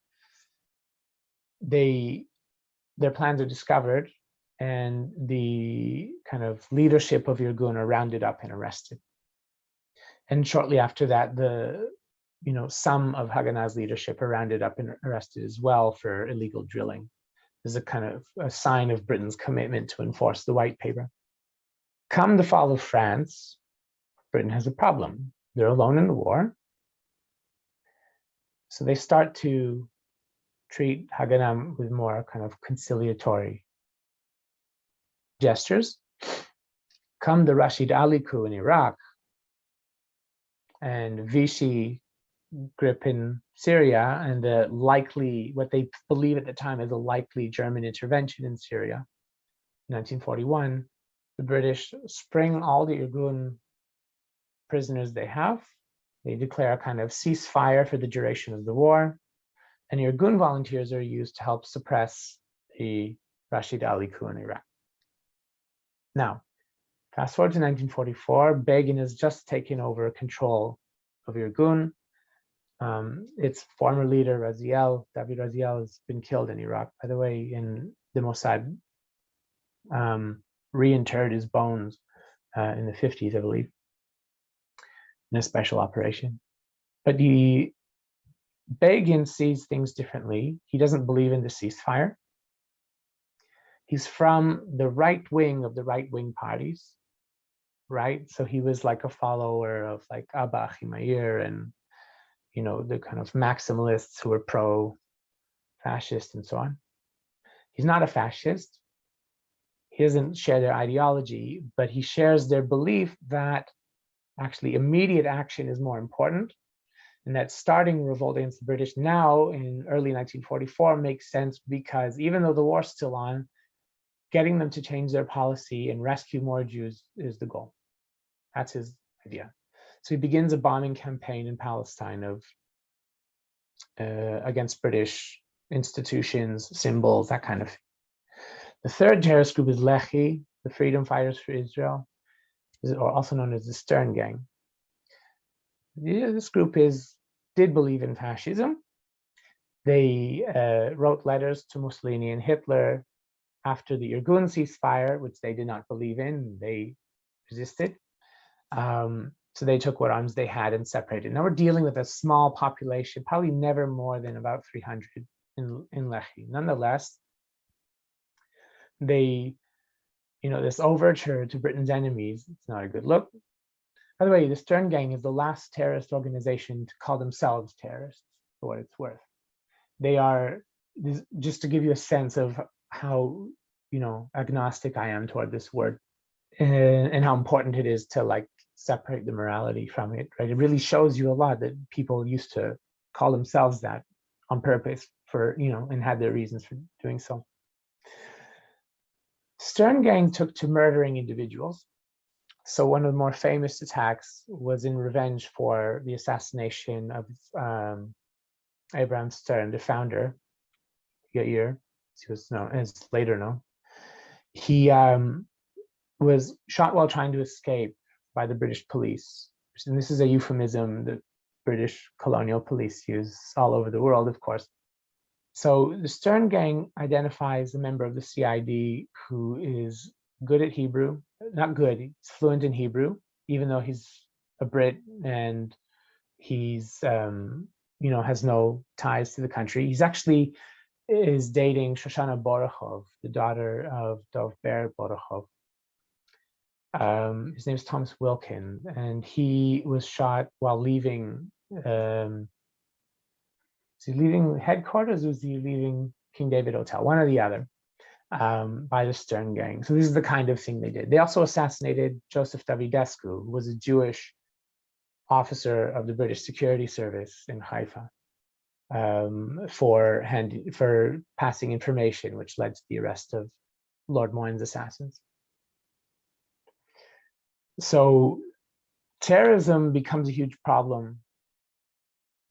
Their plans are discovered, and the kind of leadership of Irgun are rounded up and arrested. And shortly after that, some of Haganah's leadership are rounded up and arrested as well for illegal drilling. There's a kind of a sign of Britain's commitment to enforce the White Paper. Come the fall of France, Britain has a problem. They're alone in the war. So they start to treat Haganah with more kind of conciliatory gestures. Come the Rashid Ali coup in Iraq and Vichy grip in Syria, and the likely, what they believe at the time is a likely German intervention in Syria, 1941, the British spring all the Irgun prisoners they have. They declare a kind of ceasefire for the duration of the war, and Irgun volunteers are used to help suppress the Rashid Ali coup in Iraq. Now, fast forward to 1944, Begin has just taken over control of Irgun. Its former leader, Raziel, David Raziel, has been killed in Iraq, by the way, in the Mossad reinterred his bones in the 50s, I believe, in a special operation. But Begin sees things differently. He doesn't believe in the ceasefire. He's from the right wing of the right wing parties, right? So he was like a follower of like Abba Achimair and, the kind of maximalists who were pro-fascist and so on. He's not a fascist. He doesn't share their ideology, but he shares their belief that actually immediate action is more important, and that starting revolt against the British now in early 1944 makes sense, because even though the war's still on, getting them to change their policy and rescue more Jews is the goal. That's his idea. So he begins a bombing campaign in Palestine against British institutions, symbols, that kind of thing. The third terrorist group is Lehi, the Freedom Fighters for Israel, or also known as the Stern Gang. This group did believe in fascism. They wrote letters to Mussolini and Hitler after the Irgun ceasefire, which they did not believe in. They resisted. So they took what arms they had and separated. Now we're dealing with a small population, probably never more than about 300 in Lehi. Nonetheless, this overture to Britain's enemies, it's not a good look. By the way, the Stern Gang is the last terrorist organization to call themselves terrorists, for what it's worth. They are, just to give you a sense of how, agnostic I am toward this word, and how important it is to separate the morality from it, right? It really shows you a lot that people used to call themselves that on purpose and had their reasons for doing so. Stern Gang took to murdering individuals. So one of the more famous attacks was in revenge for the assassination of Abraham Stern, the founder, Yair, he was known as later known. He was shot while trying to escape by the British police. And this is a euphemism that British colonial police use all over the world, of course. So the Stern Gang identifies a member of the CID who is good at Hebrew, not good, he's fluent in Hebrew, even though he's a Brit and he's, has no ties to the country. He's actually is dating Shoshana Borochov, the daughter of Dov Ber Borochov, His name is Thomas Wilkin, and he was shot while leaving. Was he leaving headquarters? Or was he leaving King David Hotel? One or the other, by the Stern gang. So this is the kind of thing they did. They also assassinated Joseph Davidescu, who was a Jewish officer of the British Security Service in Haifa, for passing information, which led to the arrest of Lord Moyne's assassins. So terrorism becomes a huge problem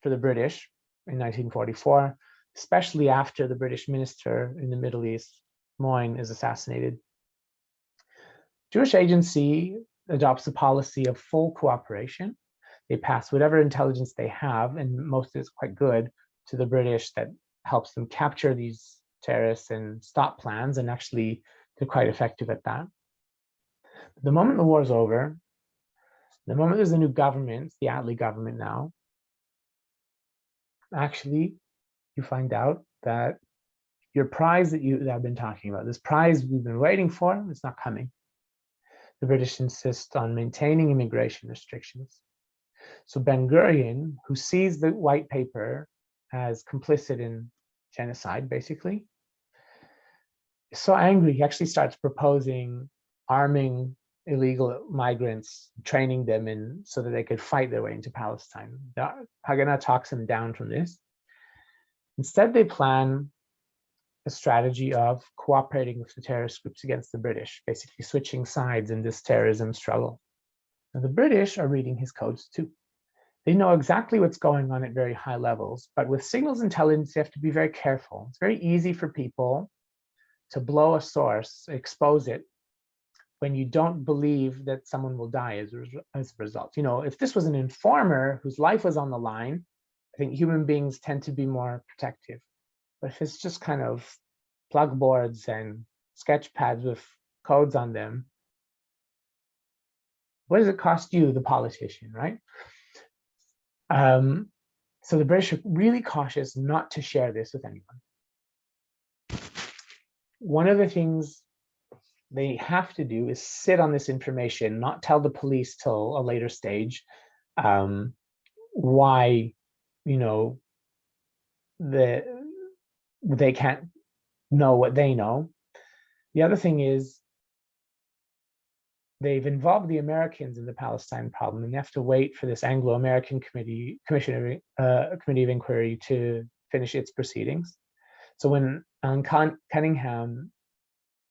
for the British in 1944, especially after the British minister in the Middle East, Moyne, is assassinated. Jewish Agency adopts a policy of full cooperation. They pass whatever intelligence they have, and most of it's quite good, to the British that helps them capture these terrorists and stop plans, and actually they're quite effective at that. The moment the war is over, the moment there's a new government, the Attlee government now, actually you find out that your prize that I've been talking about, this prize we've been waiting for, it's not coming. The British insist on maintaining immigration restrictions. So Ben-Gurion, who sees the white paper as complicit in genocide, basically, is so angry, he actually starts proposing arming illegal migrants, training them so that they could fight their way into Palestine. Haganah talks him down from this. Instead, they plan a strategy of cooperating with the terrorist groups against the British, basically switching sides in this terrorism struggle. Now, the British are reading his codes too. They know exactly what's going on at very high levels, but with signals intelligence, you have to be very careful. It's very easy for people to blow a source, expose it, when you don't believe that someone will die as a result. You know, if this was an informer whose life was on the line, I think human beings tend to be more protective. But if it's just kind of plug boards and sketch pads with codes on them, what does it cost you, the politician, right? So the British are really cautious not to share this with anyone. One of the things they have to do is sit on this information, not tell the police till a later stage why, you know, they can't know what they know. The other thing is they've involved the Americans in the Palestine problem, and they have to wait for this Anglo-American committee of inquiry to finish its proceedings. So when Alan Cunningham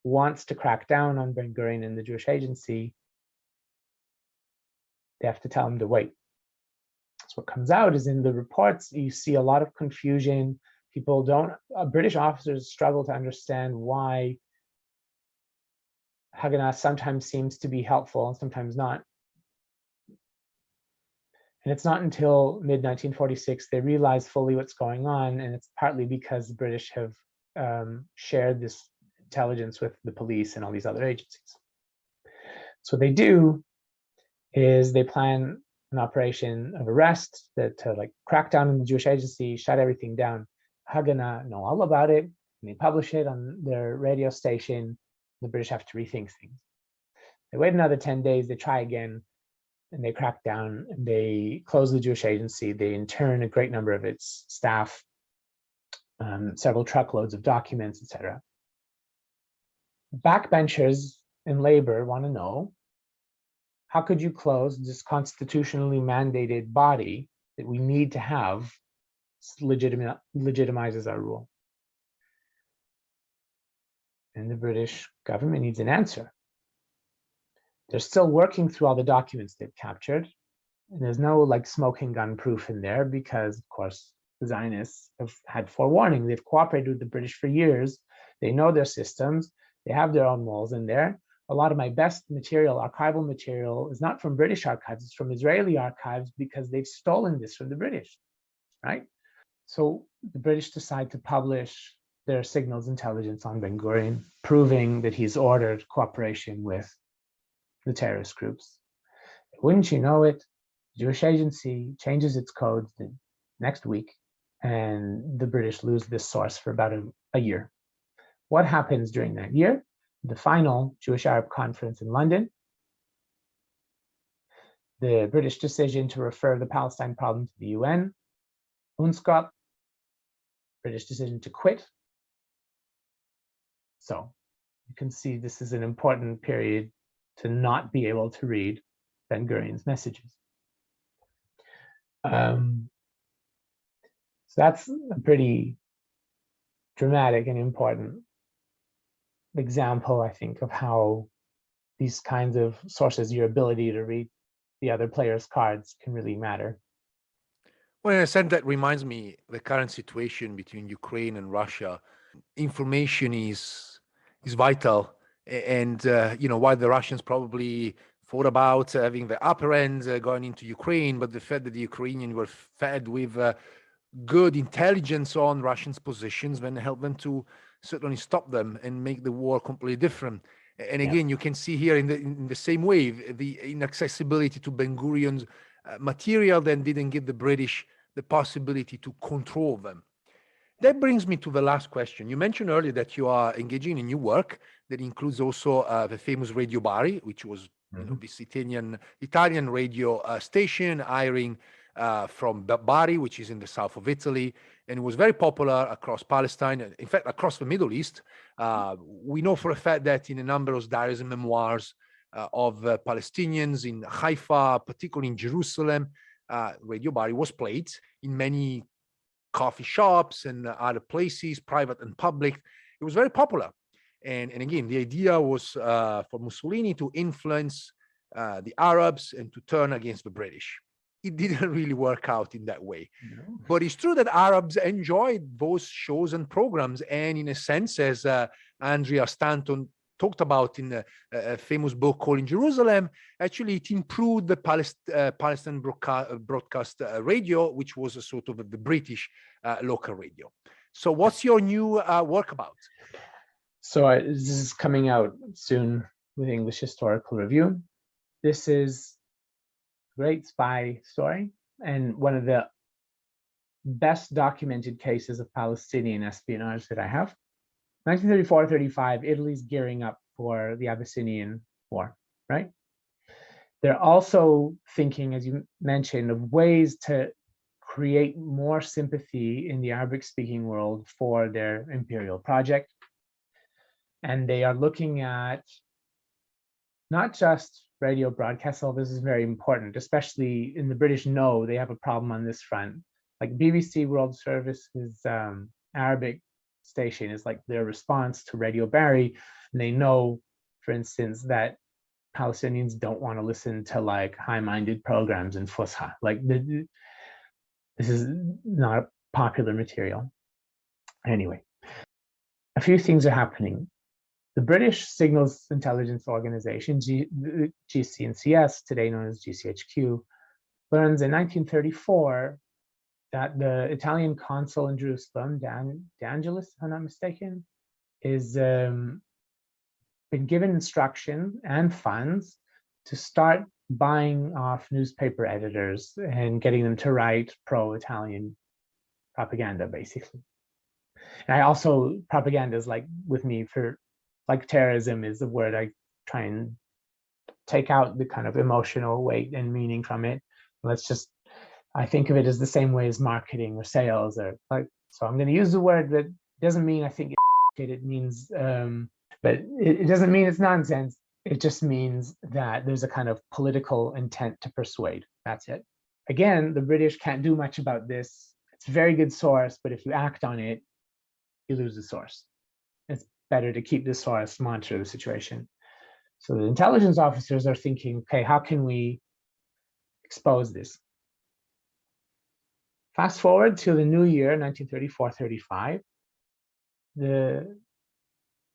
wants to crack down on Ben-Gurion and the Jewish Agency, they have to tell him to wait. So what comes out is in the reports, you see a lot of confusion. British officers struggle to understand why Haganah sometimes seems to be helpful and sometimes not. And it's not until mid-1946 they realize fully what's going on, and it's partly because the British have shared this intelligence with the police and all these other agencies. So what they do is they plan an operation of arrest to like crack down on the Jewish Agency, shut everything down. Haganah know all about it, and they publish it on their radio station. The British have to rethink things. They wait another 10 days, they try again, and they crack down, and they close the Jewish Agency. They intern a great number of its staff, several truckloads of documents, etc. Backbenchers in labor want to know, how could you close this constitutionally mandated body that we need to have legitimizes our rule? And the British government needs an answer. They're still working through all the documents they've captured, and there's no like smoking gun proof in there because, of course, the Zionists have had forewarning. They've cooperated with the British for years. They know their systems. They have their own walls in there. A lot of my best material, archival material, is not from British archives, it's from Israeli archives because they've stolen this from the British, right? So the British decide to publish their signals intelligence on Ben-Gurion, proving that he's ordered cooperation with the terrorist groups. Wouldn't you know it, the Jewish Agency changes its codes the next week, and the British lose this source for about a year. What happens during that year? The final Jewish Arab conference in London, the British decision to refer the Palestine problem to the UN, UNSCOP, British decision to quit. So you can see this is an important period to not be able to read Ben Gurion's messages. So that's a pretty dramatic and important example, I think, of how these kinds of sources, your ability to read the other player's cards, can really matter. Well, in a sense, that reminds me the current situation between Ukraine and Russia. Information is vital, and while the Russians probably thought about having the upper end going into Ukraine, but the fact that the Ukrainians were fed with good intelligence on Russians' positions then helped them to certainly stop them and make the war completely different. And again, you can see here in the same way, the inaccessibility to Ben Gurion's material then didn't give the British the possibility to control them. That brings me to the last question. You mentioned earlier that you are engaging in new work that includes also the famous Radio Bari, which was this Italian radio station airing from Bari, which is in the south of Italy, and it was very popular across Palestine, in fact, across the Middle East. We know for a fact that in a number of diaries and memoirs of Palestinians in Haifa, particularly in Jerusalem, Radio Bari was played in many coffee shops and other places, private and public. It was very popular. And again, the idea was for Mussolini to influence the Arabs and to turn against the British. It didn't really work out in that way. No. But it's true that Arabs enjoyed those shows and programs. And in a sense, as Andrea Stanton talked about in a famous book called In Jerusalem, actually it improved the Palestine broadcast radio, which was a sort of the British local radio. So what's your new work about? So this is coming out soon with English Historical Review. This is a great spy story and one of the best documented cases of Palestinian espionage that I have. 1934-35, Italy's gearing up for the Abyssinian War, right? They're also thinking, as you mentioned, of ways to create more sympathy in the Arabic-speaking world for their imperial project. And they are looking at not just radio broadcasts, although this is very important, especially in the British know they have a problem on this front. Like BBC World Service's Arabic station is like their response to Radio Bari, and they know, for instance, that Palestinians don't want to listen to like high-minded programs in Fusha. Like this is not popular material. Anyway, a few things are happening. The British Signals Intelligence Organization, GCNCS, today known as GCHQ, learns in 1934 that the Italian consul in Jerusalem, D'Angelis, if I'm not mistaken, is been given instruction and funds to start buying off newspaper editors and getting them to write pro-Italian propaganda, basically. And I also, propaganda is like with me for, like terrorism is a word I try and take out the kind of emotional weight and meaning from it. Let's just, I think of it as the same way as marketing or sales or like, so I'm going to use the word that doesn't mean I think it means, but it doesn't mean it's nonsense. It just means that there's a kind of political intent to persuade. That's it. Again, the British can't do much about this. It's a very good source, but if you act on it, you lose the source. It's better to keep the source, monitor the situation. So the intelligence officers are thinking, okay, how can we expose this? Fast forward to the new year, 1934-35, the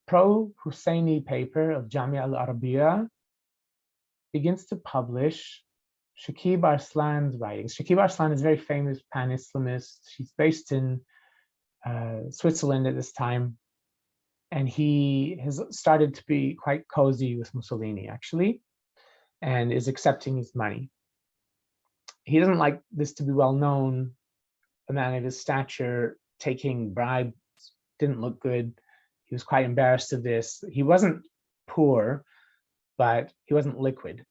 ProHusseini Paper of Jamia al-Arabiya begins to publish Shakib Arslan's writings. Shakib Arslan is a very famous pan-Islamist. She's based in Switzerland at this time. And he has started to be quite cozy with Mussolini, actually, and is accepting his money. He doesn't like this to be well known. A man of his stature taking bribes didn't look good. He was quite embarrassed of this. He wasn't poor, but he wasn't liquid.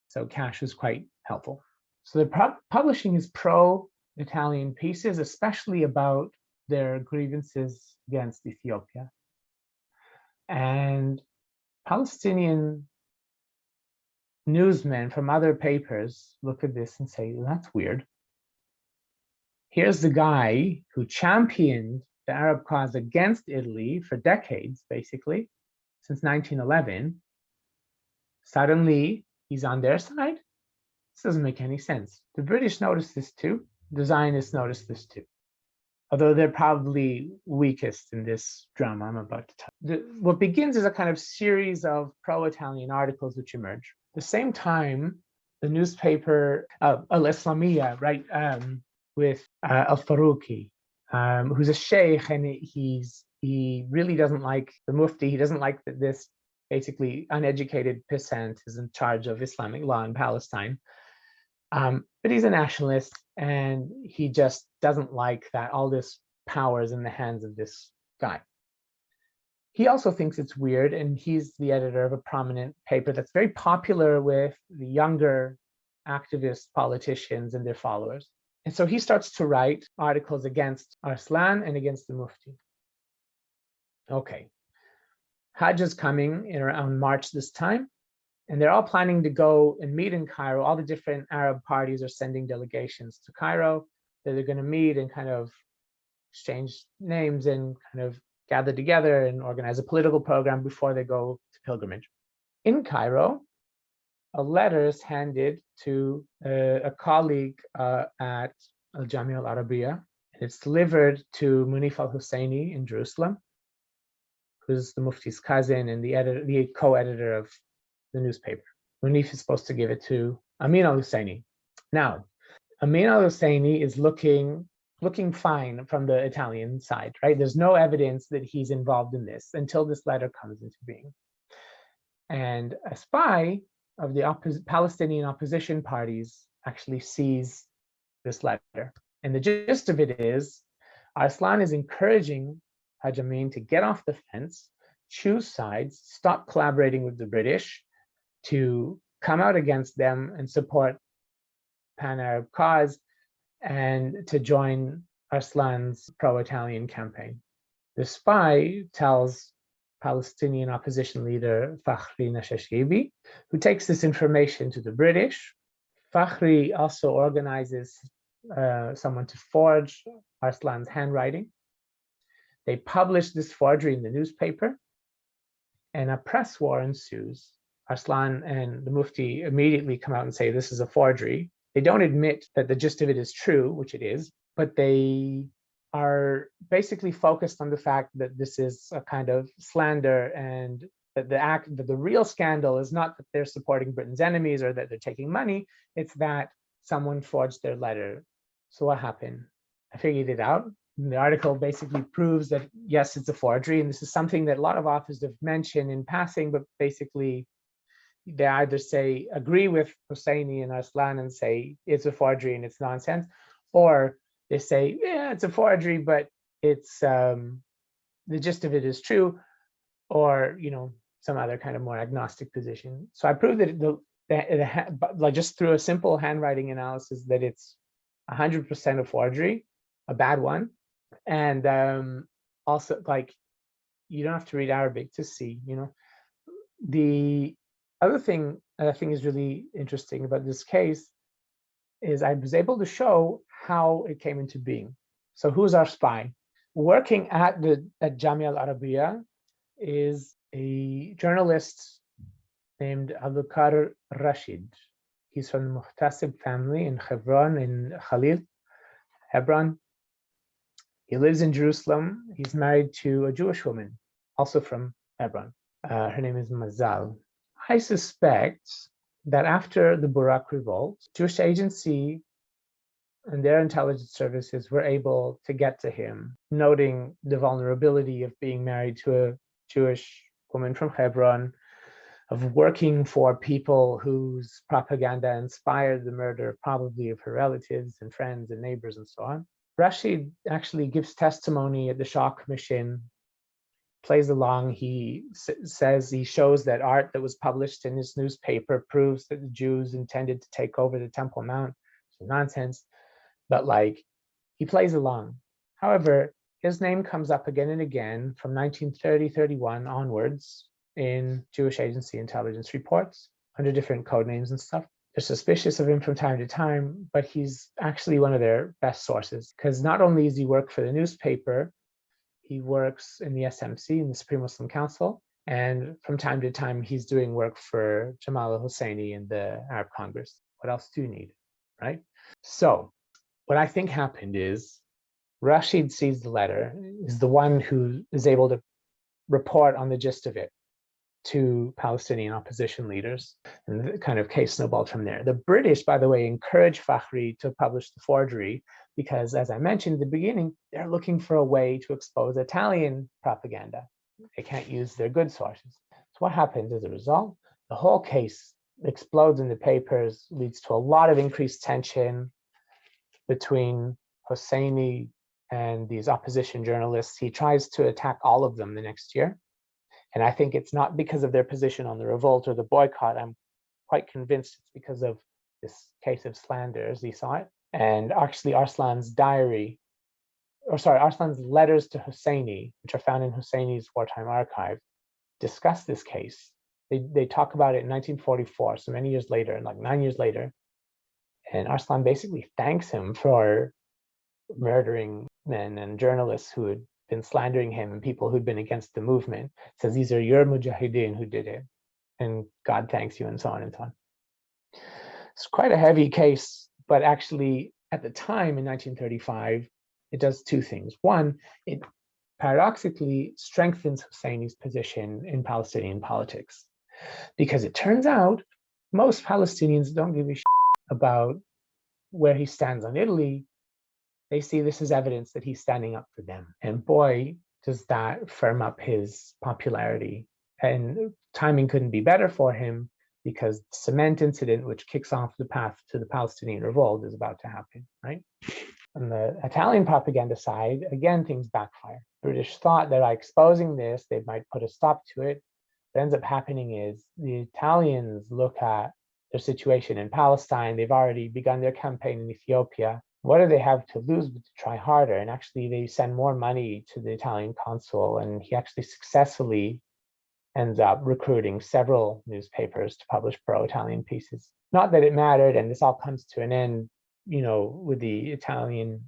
So cash was quite helpful. So they're publishing his pro-Italian pieces, especially about their grievances against Ethiopia. And Palestinian newsmen from other papers look at this and say, well, that's weird. Here's the guy who championed the Arab cause against Italy for decades, basically, since 1911. Suddenly, he's on their side? This doesn't make any sense. The British noticed this too. The Zionists noticed this too. Although they're probably weakest in this drama I'm about to tell. What begins as a kind of series of pro-Italian articles which emerge. At the same time, the newspaper Al-Islamiyya, right, with Al-Faruqi, who's a sheikh, and he really doesn't like the mufti. He doesn't like that this basically uneducated peasant is in charge of Islamic law in Palestine. But he's a nationalist, and he just doesn't like that all this power is in the hands of this guy. He also thinks it's weird, and he's the editor of a prominent paper that's very popular with the younger activist politicians and their followers. And so he starts to write articles against Arslan and against the Mufti. Okay, Hajj is coming in around March this time, and they're all planning to go and meet in Cairo. All the different Arab parties are sending delegations to Cairo that they're going to meet and kind of exchange names and kind of gather together and organize a political program before they go to pilgrimage. In Cairo, a letter is handed to a colleague at Al Jamia Al Arabiya. It's delivered to Munif al-Husseini in Jerusalem, who's the Mufti's cousin and the co-editor of the newspaper. Munif is supposed to give it to Amin al-Husseini. Now, Amin al-Husseini is looking fine from the Italian side, right? There's no evidence that he's involved in this until this letter comes into being. And a spy of the Palestinian opposition parties actually sees this letter. And the gist of it is, Arslan is encouraging Haj Amin to get off the fence, choose sides, stop collaborating with the British, to come out against them and support pan-Arab cause, and to join Arslan's pro-Italian campaign. The spy tells Palestinian opposition leader Fakhri Nashashibi, who takes this information to the British. Fakhri also organizes someone to forge Arslan's handwriting. They publish this forgery in the newspaper, and a press war ensues. Arslan and the Mufti immediately come out and say this is a forgery. They don't admit that the gist of it is true, which it is, but they are basically focused on the fact that this is a kind of slander, and that the real scandal is not that they're supporting Britain's enemies or that they're taking money, it's that someone forged their letter. So what happened? I figured it out. And the article basically proves that, yes, it's a forgery. And this is something that a lot of authors have mentioned in passing, but basically they either say, agree with Husseini and Arslan and say it's a forgery and it's nonsense, or they say, yeah, it's a forgery, but it's the gist of it is true, or some other kind of more agnostic position. So I proved that just through a simple handwriting analysis that it's 100% a forgery, a bad one, and also you don't have to read Arabic to see. The other thing that I think is really interesting about this case is I was able to show how it came into being. So who's our spy? Working at Jamia Al Arabiya is a journalist named Abdulkader Rashid. He's from the Muhtasib family in Hebron. He lives in Jerusalem. He's married to a Jewish woman, also from Hebron. Her name is Mazal. I suspect that after the Burak revolt, Jewish agency and their intelligence services were able to get to him, noting the vulnerability of being married to a Jewish woman from Hebron, of working for people whose propaganda inspired the murder probably of her relatives and friends and neighbors and so on. Rashid actually gives testimony at the Shah Commission plays along. He says, he shows that art that was published in his newspaper proves that the Jews intended to take over the Temple Mount. It's nonsense, but like, he plays along. However, his name comes up again and again from 1930-31 onwards in Jewish agency intelligence reports under different code names and stuff. They're suspicious of him from time to time, but he's actually one of their best sources, because not only does he work for the newspaper, he works in the SMC, in the Supreme Muslim Council, and from time to time, he's doing work for Jamal al-Husseini in the Arab Congress. What else do you need, right? So what I think happened is Rashid sees the letter, is the one who is able to report on the gist of it to Palestinian opposition leaders, and the kind of case snowballed from there. The British, by the way, encouraged Fakhri to publish the forgery because, as I mentioned at the beginning, they're looking for a way to expose Italian propaganda. They can't use their good sources. So what happens as a result? The whole case explodes in the papers, leads to a lot of increased tension between Husseini and these opposition journalists. He tries to attack all of them the next year. And I think it's not because of their position on the revolt or the boycott. I'm quite convinced it's because of this case of slander, as he saw it. And actually Arslan's Arslan's letters to Husseini, which are found in Husseini's wartime archive, discuss this case. They talk about it in 1944, so many years later, like 9 years later. And Arslan basically thanks him for murdering men and journalists who had been slandering him and people who'd been against the movement. Says these are your mujahideen who did it, and God thanks you, and so on and so on. It's quite a heavy case, but actually at the time in 1935, it does two things. One, it paradoxically strengthens Husseini's position in Palestinian politics, because it turns out most Palestinians don't give a shit about where he stands on Italy. They see this as evidence that he's standing up for them. And boy, does that firm up his popularity. And timing couldn't be better for him, because the cement incident, which kicks off the path to the Palestinian revolt, is about to happen, right? On the Italian propaganda side, again, things backfire. British thought that by exposing this, they might put a stop to it. What ends up happening is the Italians look at their situation in Palestine. They've already begun their campaign in Ethiopia. What do they have to lose but to try harder? And actually, they send more money to the Italian consul, and he actually successfully ends up recruiting several newspapers to publish pro-Italian pieces. Not that it mattered, and this all comes to an end, with the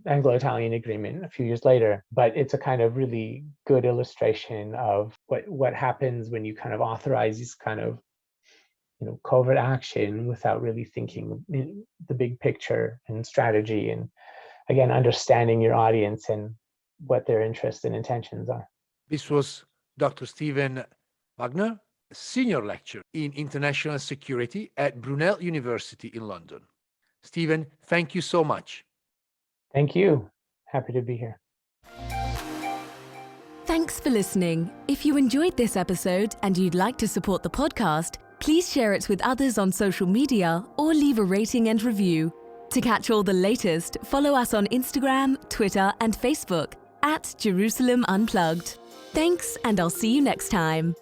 Anglo-Italian agreement a few years later. But it's a kind of really good illustration of what happens when you kind of authorize these kind of covert action without really thinking the big picture and strategy, and again, understanding your audience and what their interests and intentions are. This was Dr. Steven Wagner, Senior Lecturer in International Security at Brunel University in London. Steven, thank you so much. Thank you. Happy to be here. Thanks for listening. If you enjoyed this episode and you'd like to support the podcast, please share it with others on social media or leave a rating and review. To catch all the latest, follow us on Instagram, Twitter, and Facebook @Jerusalem Unplugged. Thanks, and I'll see you next time.